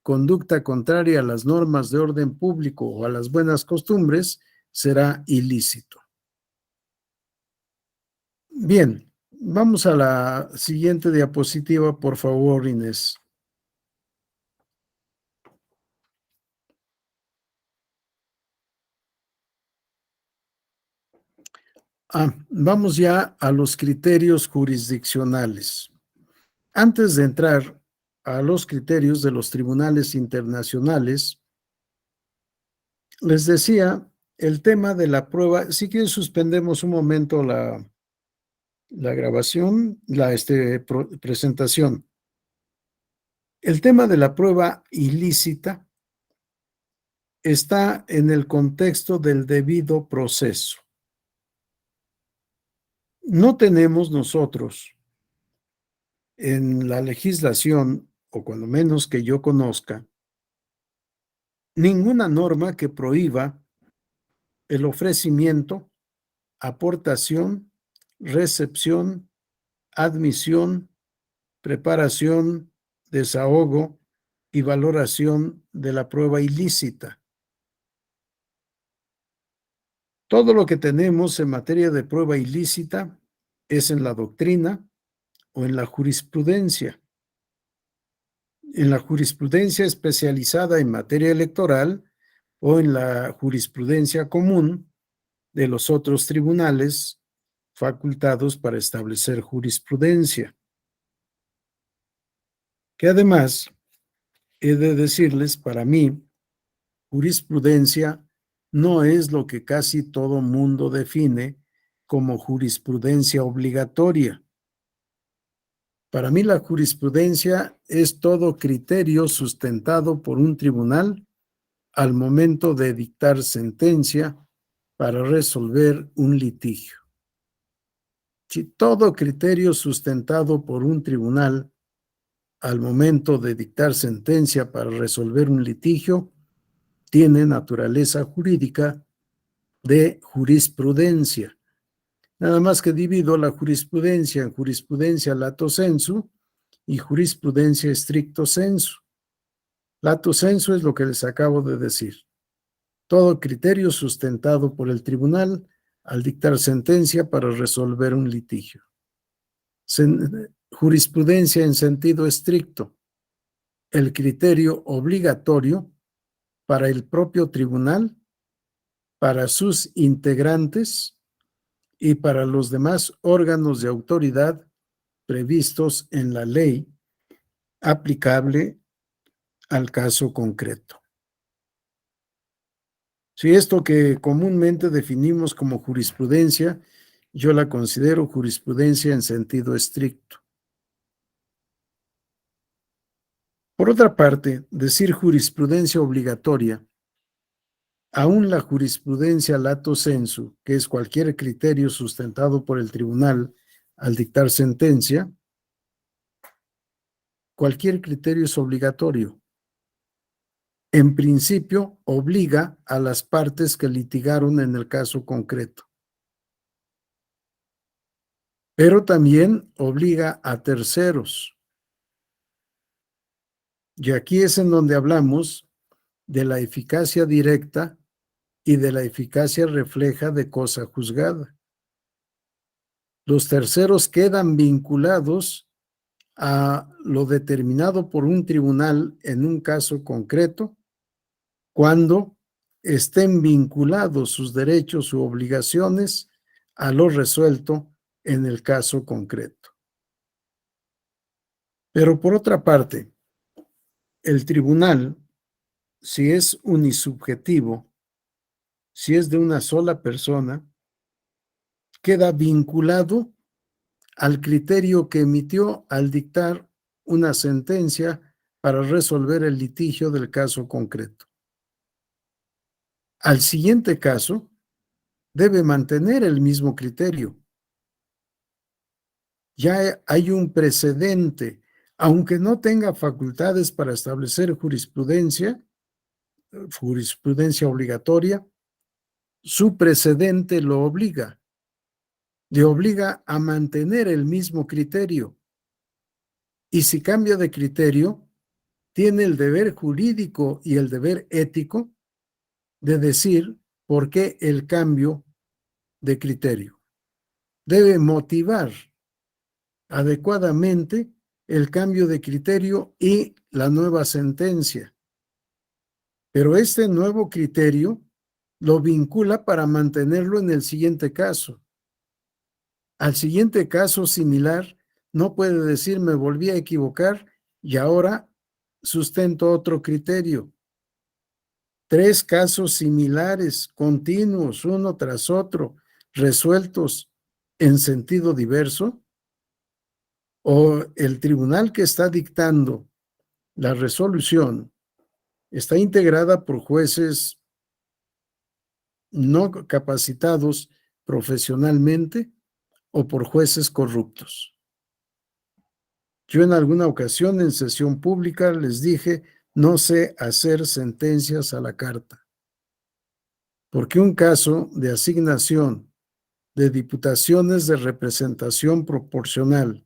conducta contraria a las normas de orden público o a las buenas costumbres será ilícito. Bien, vamos a la siguiente diapositiva, por favor, Inés. Vamos ya a los criterios jurisdiccionales. Antes de entrar a los criterios de los tribunales internacionales, les decía el tema de la prueba. Si quieren, suspendemos un momento la grabación, la presentación. El tema de la prueba ilícita está en el contexto del debido proceso. No tenemos nosotros en la legislación, o cuando menos que yo conozca, ninguna norma que prohíba el ofrecimiento, aportación, recepción, admisión, preparación, desahogo y valoración de la prueba ilícita. Todo lo que tenemos en materia de prueba ilícita es en la doctrina o en la jurisprudencia. En la jurisprudencia especializada en materia electoral o en la jurisprudencia común de los otros tribunales facultados para establecer jurisprudencia. Que además, he de decirles, para mí, jurisprudencia no es lo que casi todo mundo define como jurisprudencia obligatoria. Para mí la jurisprudencia es todo criterio sustentado por un tribunal al momento de dictar sentencia para resolver un litigio. Si todo criterio sustentado por un tribunal al momento de dictar sentencia para resolver un litigio tiene naturaleza jurídica de jurisprudencia. Nada más que divido la jurisprudencia en jurisprudencia lato sensu y jurisprudencia stricto sensu. Lato sensu es lo que les acabo de decir. Todo criterio sustentado por el tribunal al dictar sentencia para resolver un litigio. Jurisprudencia en sentido estricto. El criterio obligatorio para el propio tribunal, para sus integrantes y para los demás órganos de autoridad previstos en la ley aplicable al caso concreto. Si esto que comúnmente definimos como jurisprudencia, yo la considero jurisprudencia en sentido estricto. Por otra parte, decir jurisprudencia obligatoria, aún la jurisprudencia lato sensu, que es cualquier criterio sustentado por el tribunal al dictar sentencia, cualquier criterio es obligatorio. En principio, obliga a las partes que litigaron en el caso concreto. Pero también obliga a terceros. Y aquí es en donde hablamos de la eficacia directa y de la eficacia refleja de cosa juzgada. Los terceros quedan vinculados a lo determinado por un tribunal en un caso concreto cuando estén vinculados sus derechos u obligaciones a lo resuelto en el caso concreto. Pero por otra parte, el tribunal, si es unisubjetivo, si es de una sola persona, queda vinculado al criterio que emitió al dictar una sentencia para resolver el litigio del caso concreto. Al siguiente caso, debe mantener el mismo criterio. Ya hay un precedente, aunque no tenga facultades para establecer jurisprudencia obligatoria, su precedente lo obliga. Le obliga a mantener el mismo criterio. Y si cambia de criterio, tiene el deber jurídico y el deber ético de decir por qué el cambio de criterio. Debe motivar adecuadamente el cambio de criterio y la nueva sentencia. Pero este nuevo criterio lo vincula para mantenerlo en el siguiente caso. Al siguiente caso similar, no puede decir me volví a equivocar y ahora sustento otro criterio. 3 casos similares, continuos, uno tras otro, resueltos en sentido diverso, o el tribunal que está dictando la resolución está integrada por jueces no capacitados profesionalmente o por jueces corruptos. Yo en alguna ocasión en sesión pública les dije, no sé hacer sentencias a la carta, porque un caso de asignación de diputaciones de representación proporcional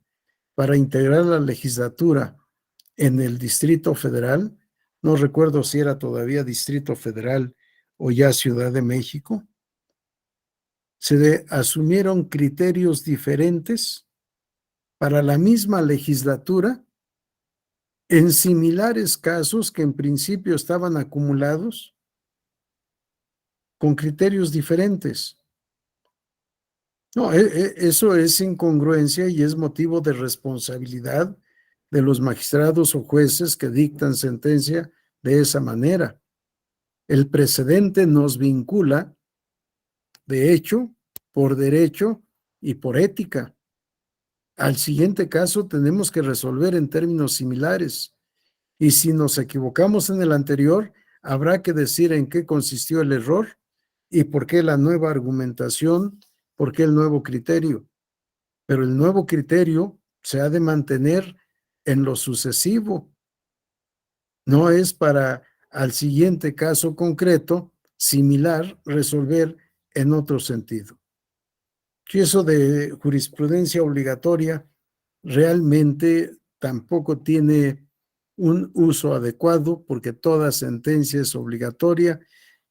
para integrar la legislatura en el Distrito Federal, no recuerdo si era todavía Distrito Federal o ya Ciudad de México, se asumieron criterios diferentes para la misma legislatura en similares casos que en principio estaban acumulados con criterios diferentes. No, eso es incongruencia y es motivo de responsabilidad de los magistrados o jueces que dictan sentencia de esa manera. El precedente nos vincula, de hecho, por derecho y por ética. Al siguiente caso tenemos que resolver en términos similares. Y si nos equivocamos en el anterior, habrá que decir en qué consistió el error y por qué la nueva argumentación, por qué el nuevo criterio. Pero el nuevo criterio se ha de mantener en lo sucesivo. No es para al siguiente caso concreto, similar, resolver en otro sentido. Y eso de jurisprudencia obligatoria realmente tampoco tiene un uso adecuado porque toda sentencia es obligatoria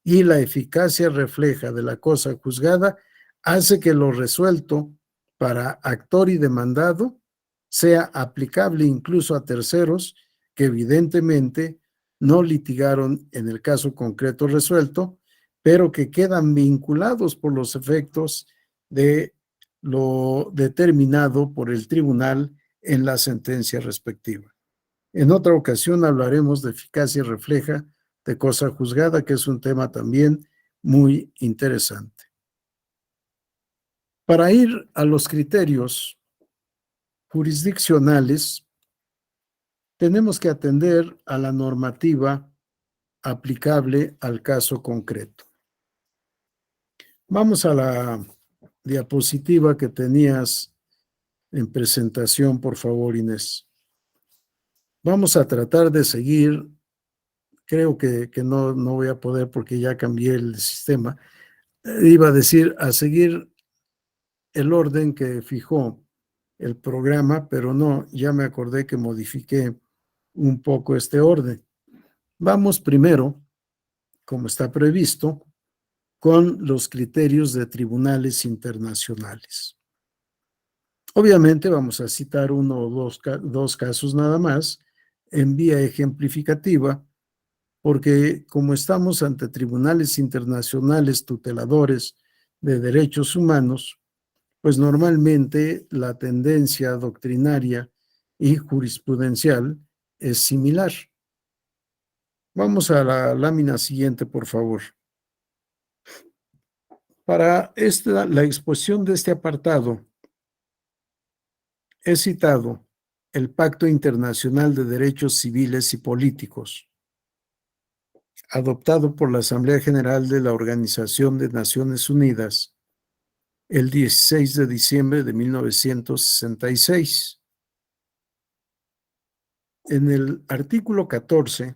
y la eficacia refleja de la cosa juzgada hace que lo resuelto para actor y demandado sea aplicable incluso a terceros que evidentemente no litigaron en el caso concreto resuelto, pero que quedan vinculados por los efectos de lo determinado por el tribunal en la sentencia respectiva. En otra ocasión hablaremos de eficacia refleja de cosa juzgada, que es un tema también muy interesante. Para ir a los criterios jurisdiccionales, tenemos que atender a la normativa aplicable al caso concreto. Vamos a la diapositiva que tenías en presentación, por favor, Inés. Vamos a tratar de seguir, creo que no voy a poder porque ya cambié el sistema. Iba a decir a seguir el orden que fijó el programa, pero no, ya me acordé que modifiqué un poco este orden. Vamos primero, como está previsto, con los criterios de tribunales internacionales. Obviamente vamos a citar uno o dos casos nada más en vía ejemplificativa, porque como estamos ante tribunales internacionales tuteladores de derechos humanos, pues normalmente la tendencia doctrinaria y jurisprudencial es similar. Vamos a la lámina siguiente, por favor. Para la exposición de este apartado, he citado el Pacto Internacional de Derechos Civiles y Políticos, adoptado por la Asamblea General de la Organización de Naciones Unidas el 16 de diciembre de 1966. En el artículo 14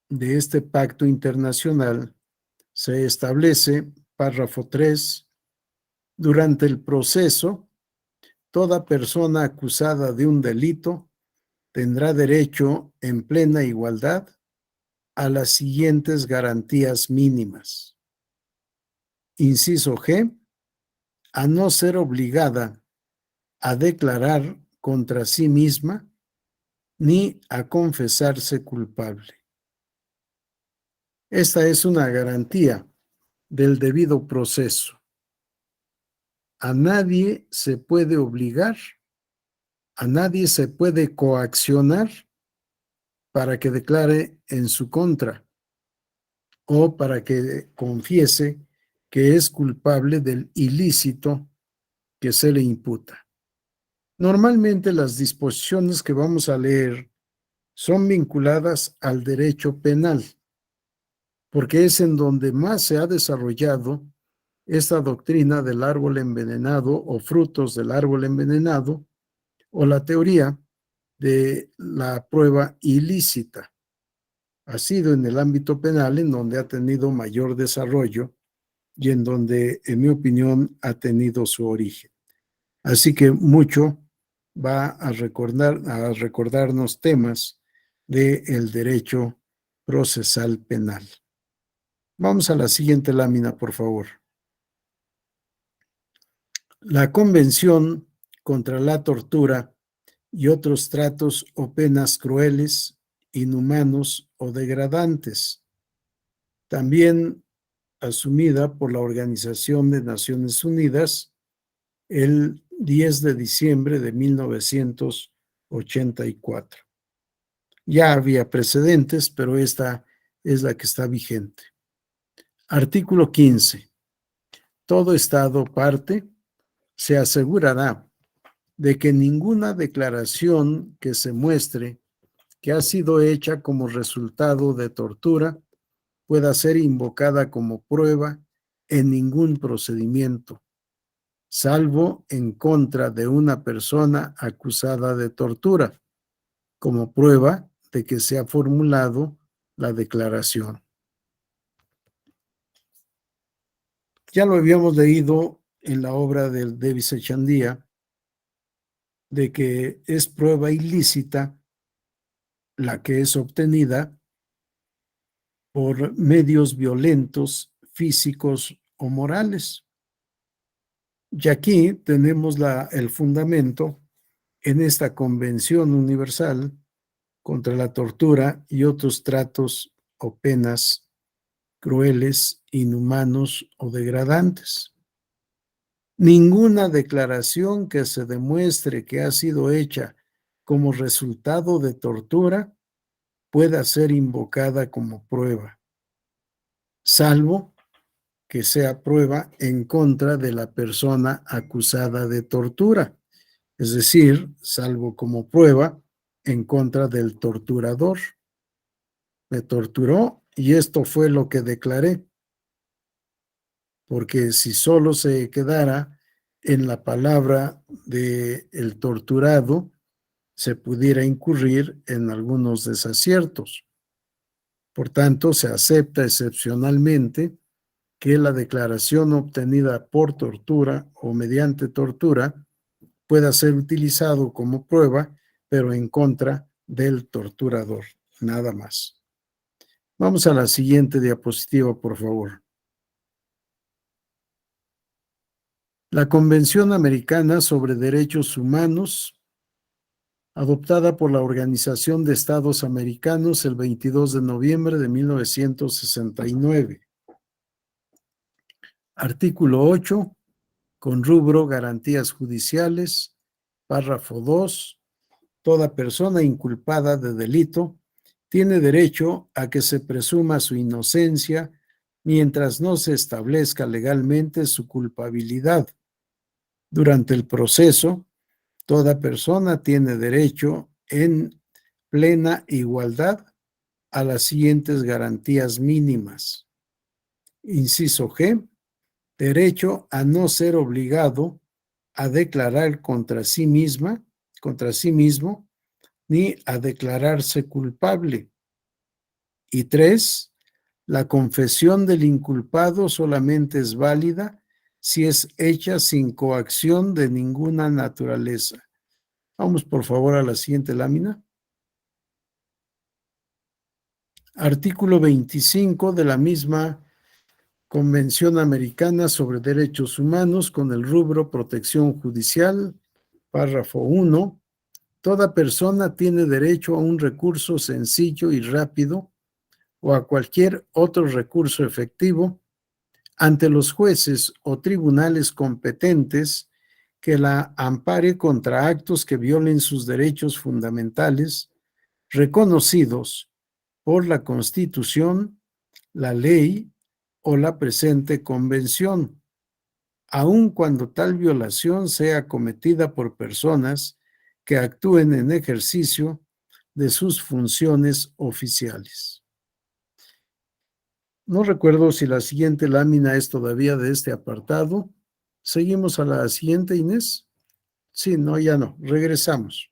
de este pacto internacional se establece, párrafo 3, durante el proceso, toda persona acusada de un delito tendrá derecho en plena igualdad a las siguientes garantías mínimas. Inciso G, a no ser obligada a declarar contra sí misma ni a confesarse culpable. Esta es una garantía del debido proceso. A nadie se puede obligar, a nadie se puede coaccionar para que declare en su contra o para que confiese que es culpable del ilícito que se le imputa. Normalmente las disposiciones que vamos a leer son vinculadas al derecho penal, porque es en donde más se ha desarrollado esta doctrina del árbol envenenado o frutos del árbol envenenado, o la teoría de la prueba ilícita. Ha sido en el ámbito penal en donde ha tenido mayor desarrollo y en donde, en mi opinión, ha tenido su origen. Así que mucho va a recordarnos temas del derecho procesal penal. Vamos a la siguiente lámina, por favor. La Convención contra la Tortura y otros tratos o penas crueles, inhumanos o degradantes, también asumida por la Organización de Naciones Unidas el 10 de diciembre de 1984. Ya había precedentes, pero esta es la que está vigente. Artículo 15. Todo Estado parte se asegurará de que ninguna declaración que se muestre que ha sido hecha como resultado de tortura pueda ser invocada como prueba en ningún procedimiento, salvo en contra de una persona acusada de tortura, como prueba de que se ha formulado la declaración. Ya lo habíamos leído en la obra del Davis Echandía, de que es prueba ilícita la que es obtenida por medios violentos, físicos o morales. Y aquí tenemos el fundamento en esta Convención Universal contra la Tortura y otros tratos o penas crueles, inhumanos o degradantes. Ninguna declaración que se demuestre que ha sido hecha como resultado de tortura pueda ser invocada como prueba, salvo que sea prueba en contra de la persona acusada de tortura, es decir, salvo como prueba en contra del torturador. Me torturó y esto fue lo que declaré, porque si solo se quedara en la palabra del torturado, se pudiera incurrir en algunos desaciertos. Por tanto, se acepta excepcionalmente que la declaración obtenida por tortura o mediante tortura pueda ser utilizado como prueba, pero en contra del torturador, nada más. Vamos a la siguiente diapositiva, por favor. La Convención Americana sobre Derechos Humanos, adoptada por la Organización de Estados Americanos el 22 de noviembre de 1969. Artículo 8, con rubro Garantías Judiciales, párrafo 2. Toda persona inculpada de delito tiene derecho a que se presuma su inocencia mientras no se establezca legalmente su culpabilidad. Durante el proceso, toda persona tiene derecho en plena igualdad a las siguientes garantías mínimas. Inciso G, derecho a no ser obligado a declarar contra sí mismo, ni a declararse culpable. Y 3, la confesión del inculpado solamente es válida si es hecha sin coacción de ninguna naturaleza. Vamos por favor a la siguiente lámina. Artículo 25 de la misma Convención Americana sobre Derechos Humanos con el rubro Protección Judicial, párrafo 1. Toda persona tiene derecho a un recurso sencillo y rápido o a cualquier otro recurso efectivo ante los jueces o tribunales competentes que la ampare contra actos que violen sus derechos fundamentales reconocidos por la Constitución, la ley o la presente convención, aun cuando tal violación sea cometida por personas que actúen en ejercicio de sus funciones oficiales. No recuerdo si la siguiente lámina es todavía de este apartado. Seguimos a la siguiente, Inés. Sí, no, ya no. Regresamos.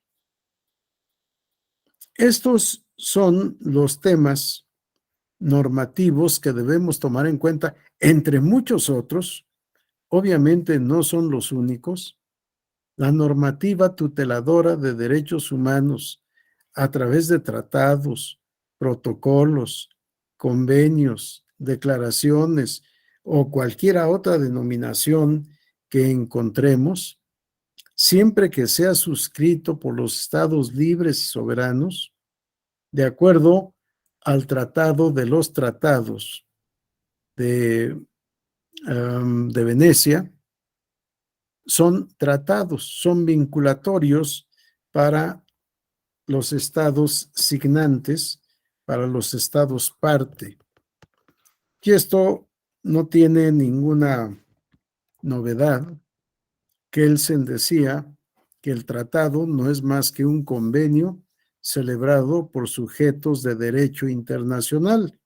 Estos son los temas normativos que debemos tomar en cuenta, entre muchos otros. Obviamente no son los únicos. La normativa tuteladora de derechos humanos a través de tratados, protocolos, convenios, declaraciones o cualquier otra denominación que encontremos, siempre que sea suscrito por los estados libres y soberanos, de acuerdo al Tratado de los Tratados de Venecia, son tratados, son vinculatorios para los estados signantes, para los estados parte. Y esto no tiene ninguna novedad. Kelsen decía que el tratado no es más que un convenio celebrado por sujetos de derecho internacional,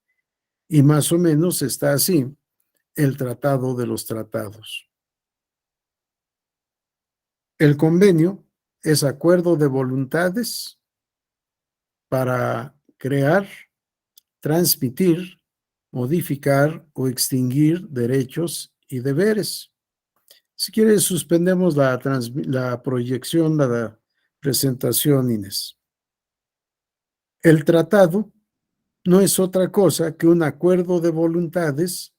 y más o menos está así el Tratado de los Tratados. El convenio es acuerdo de voluntades para crear, transmitir, modificar o extinguir derechos y deberes. Si quieres, suspendemos la proyección, la presentación, Inés. El tratado no es otra cosa que un acuerdo de voluntades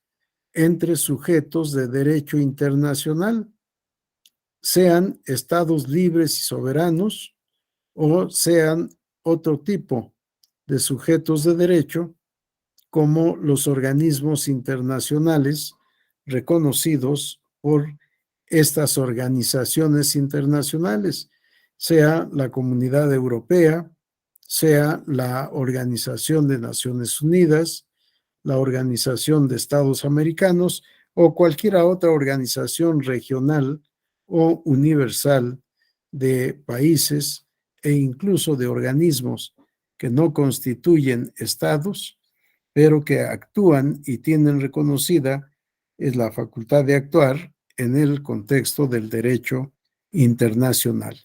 entre sujetos de derecho internacional, sean estados libres y soberanos o sean otro tipo de sujetos de derecho, como los organismos internacionales reconocidos por estas organizaciones internacionales, sea la Comunidad Europea, sea la Organización de Naciones Unidas, la Organización de Estados Americanos o cualquier otra organización regional o universal de países e incluso de organismos que no constituyen estados, pero que actúan y tienen reconocida la facultad de actuar en el contexto del derecho internacional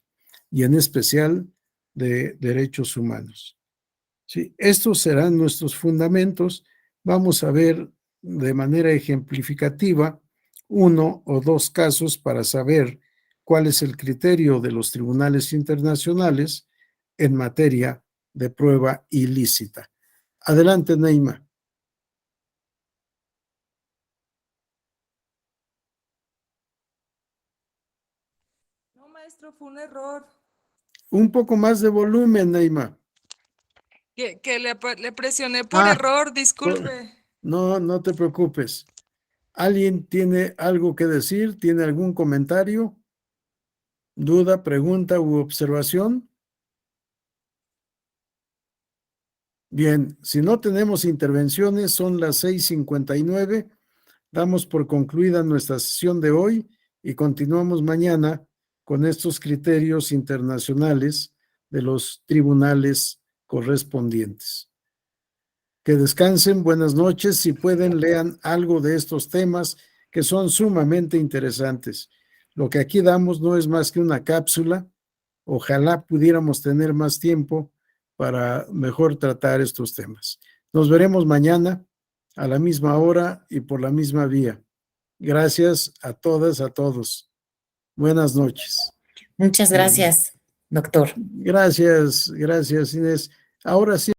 y en especial de derechos humanos. Sí, estos serán nuestros fundamentos. Vamos a ver de manera ejemplificativa uno o dos casos para saber cuál es el criterio de los tribunales internacionales en materia de prueba ilícita. Adelante, Neima. No, maestro, fue un error. Un poco más de volumen, Neima. Que le presioné por error, disculpe. No, no te preocupes. ¿Alguien tiene algo que decir? ¿Tiene algún comentario, duda, pregunta u observación? Bien, si no tenemos intervenciones, son las 6:59. Damos por concluida nuestra sesión de hoy y continuamos mañana con estos criterios internacionales de los tribunales correspondientes. Que descansen, buenas noches. Si pueden, lean algo de estos temas que son sumamente interesantes. Lo que aquí damos no es más que una cápsula. Ojalá pudiéramos tener más tiempo para mejor tratar estos temas. Nos veremos mañana a la misma hora y por la misma vía. Gracias a todas, a todos. Buenas noches. Muchas gracias, doctor. Gracias, Inés. Ahora sí.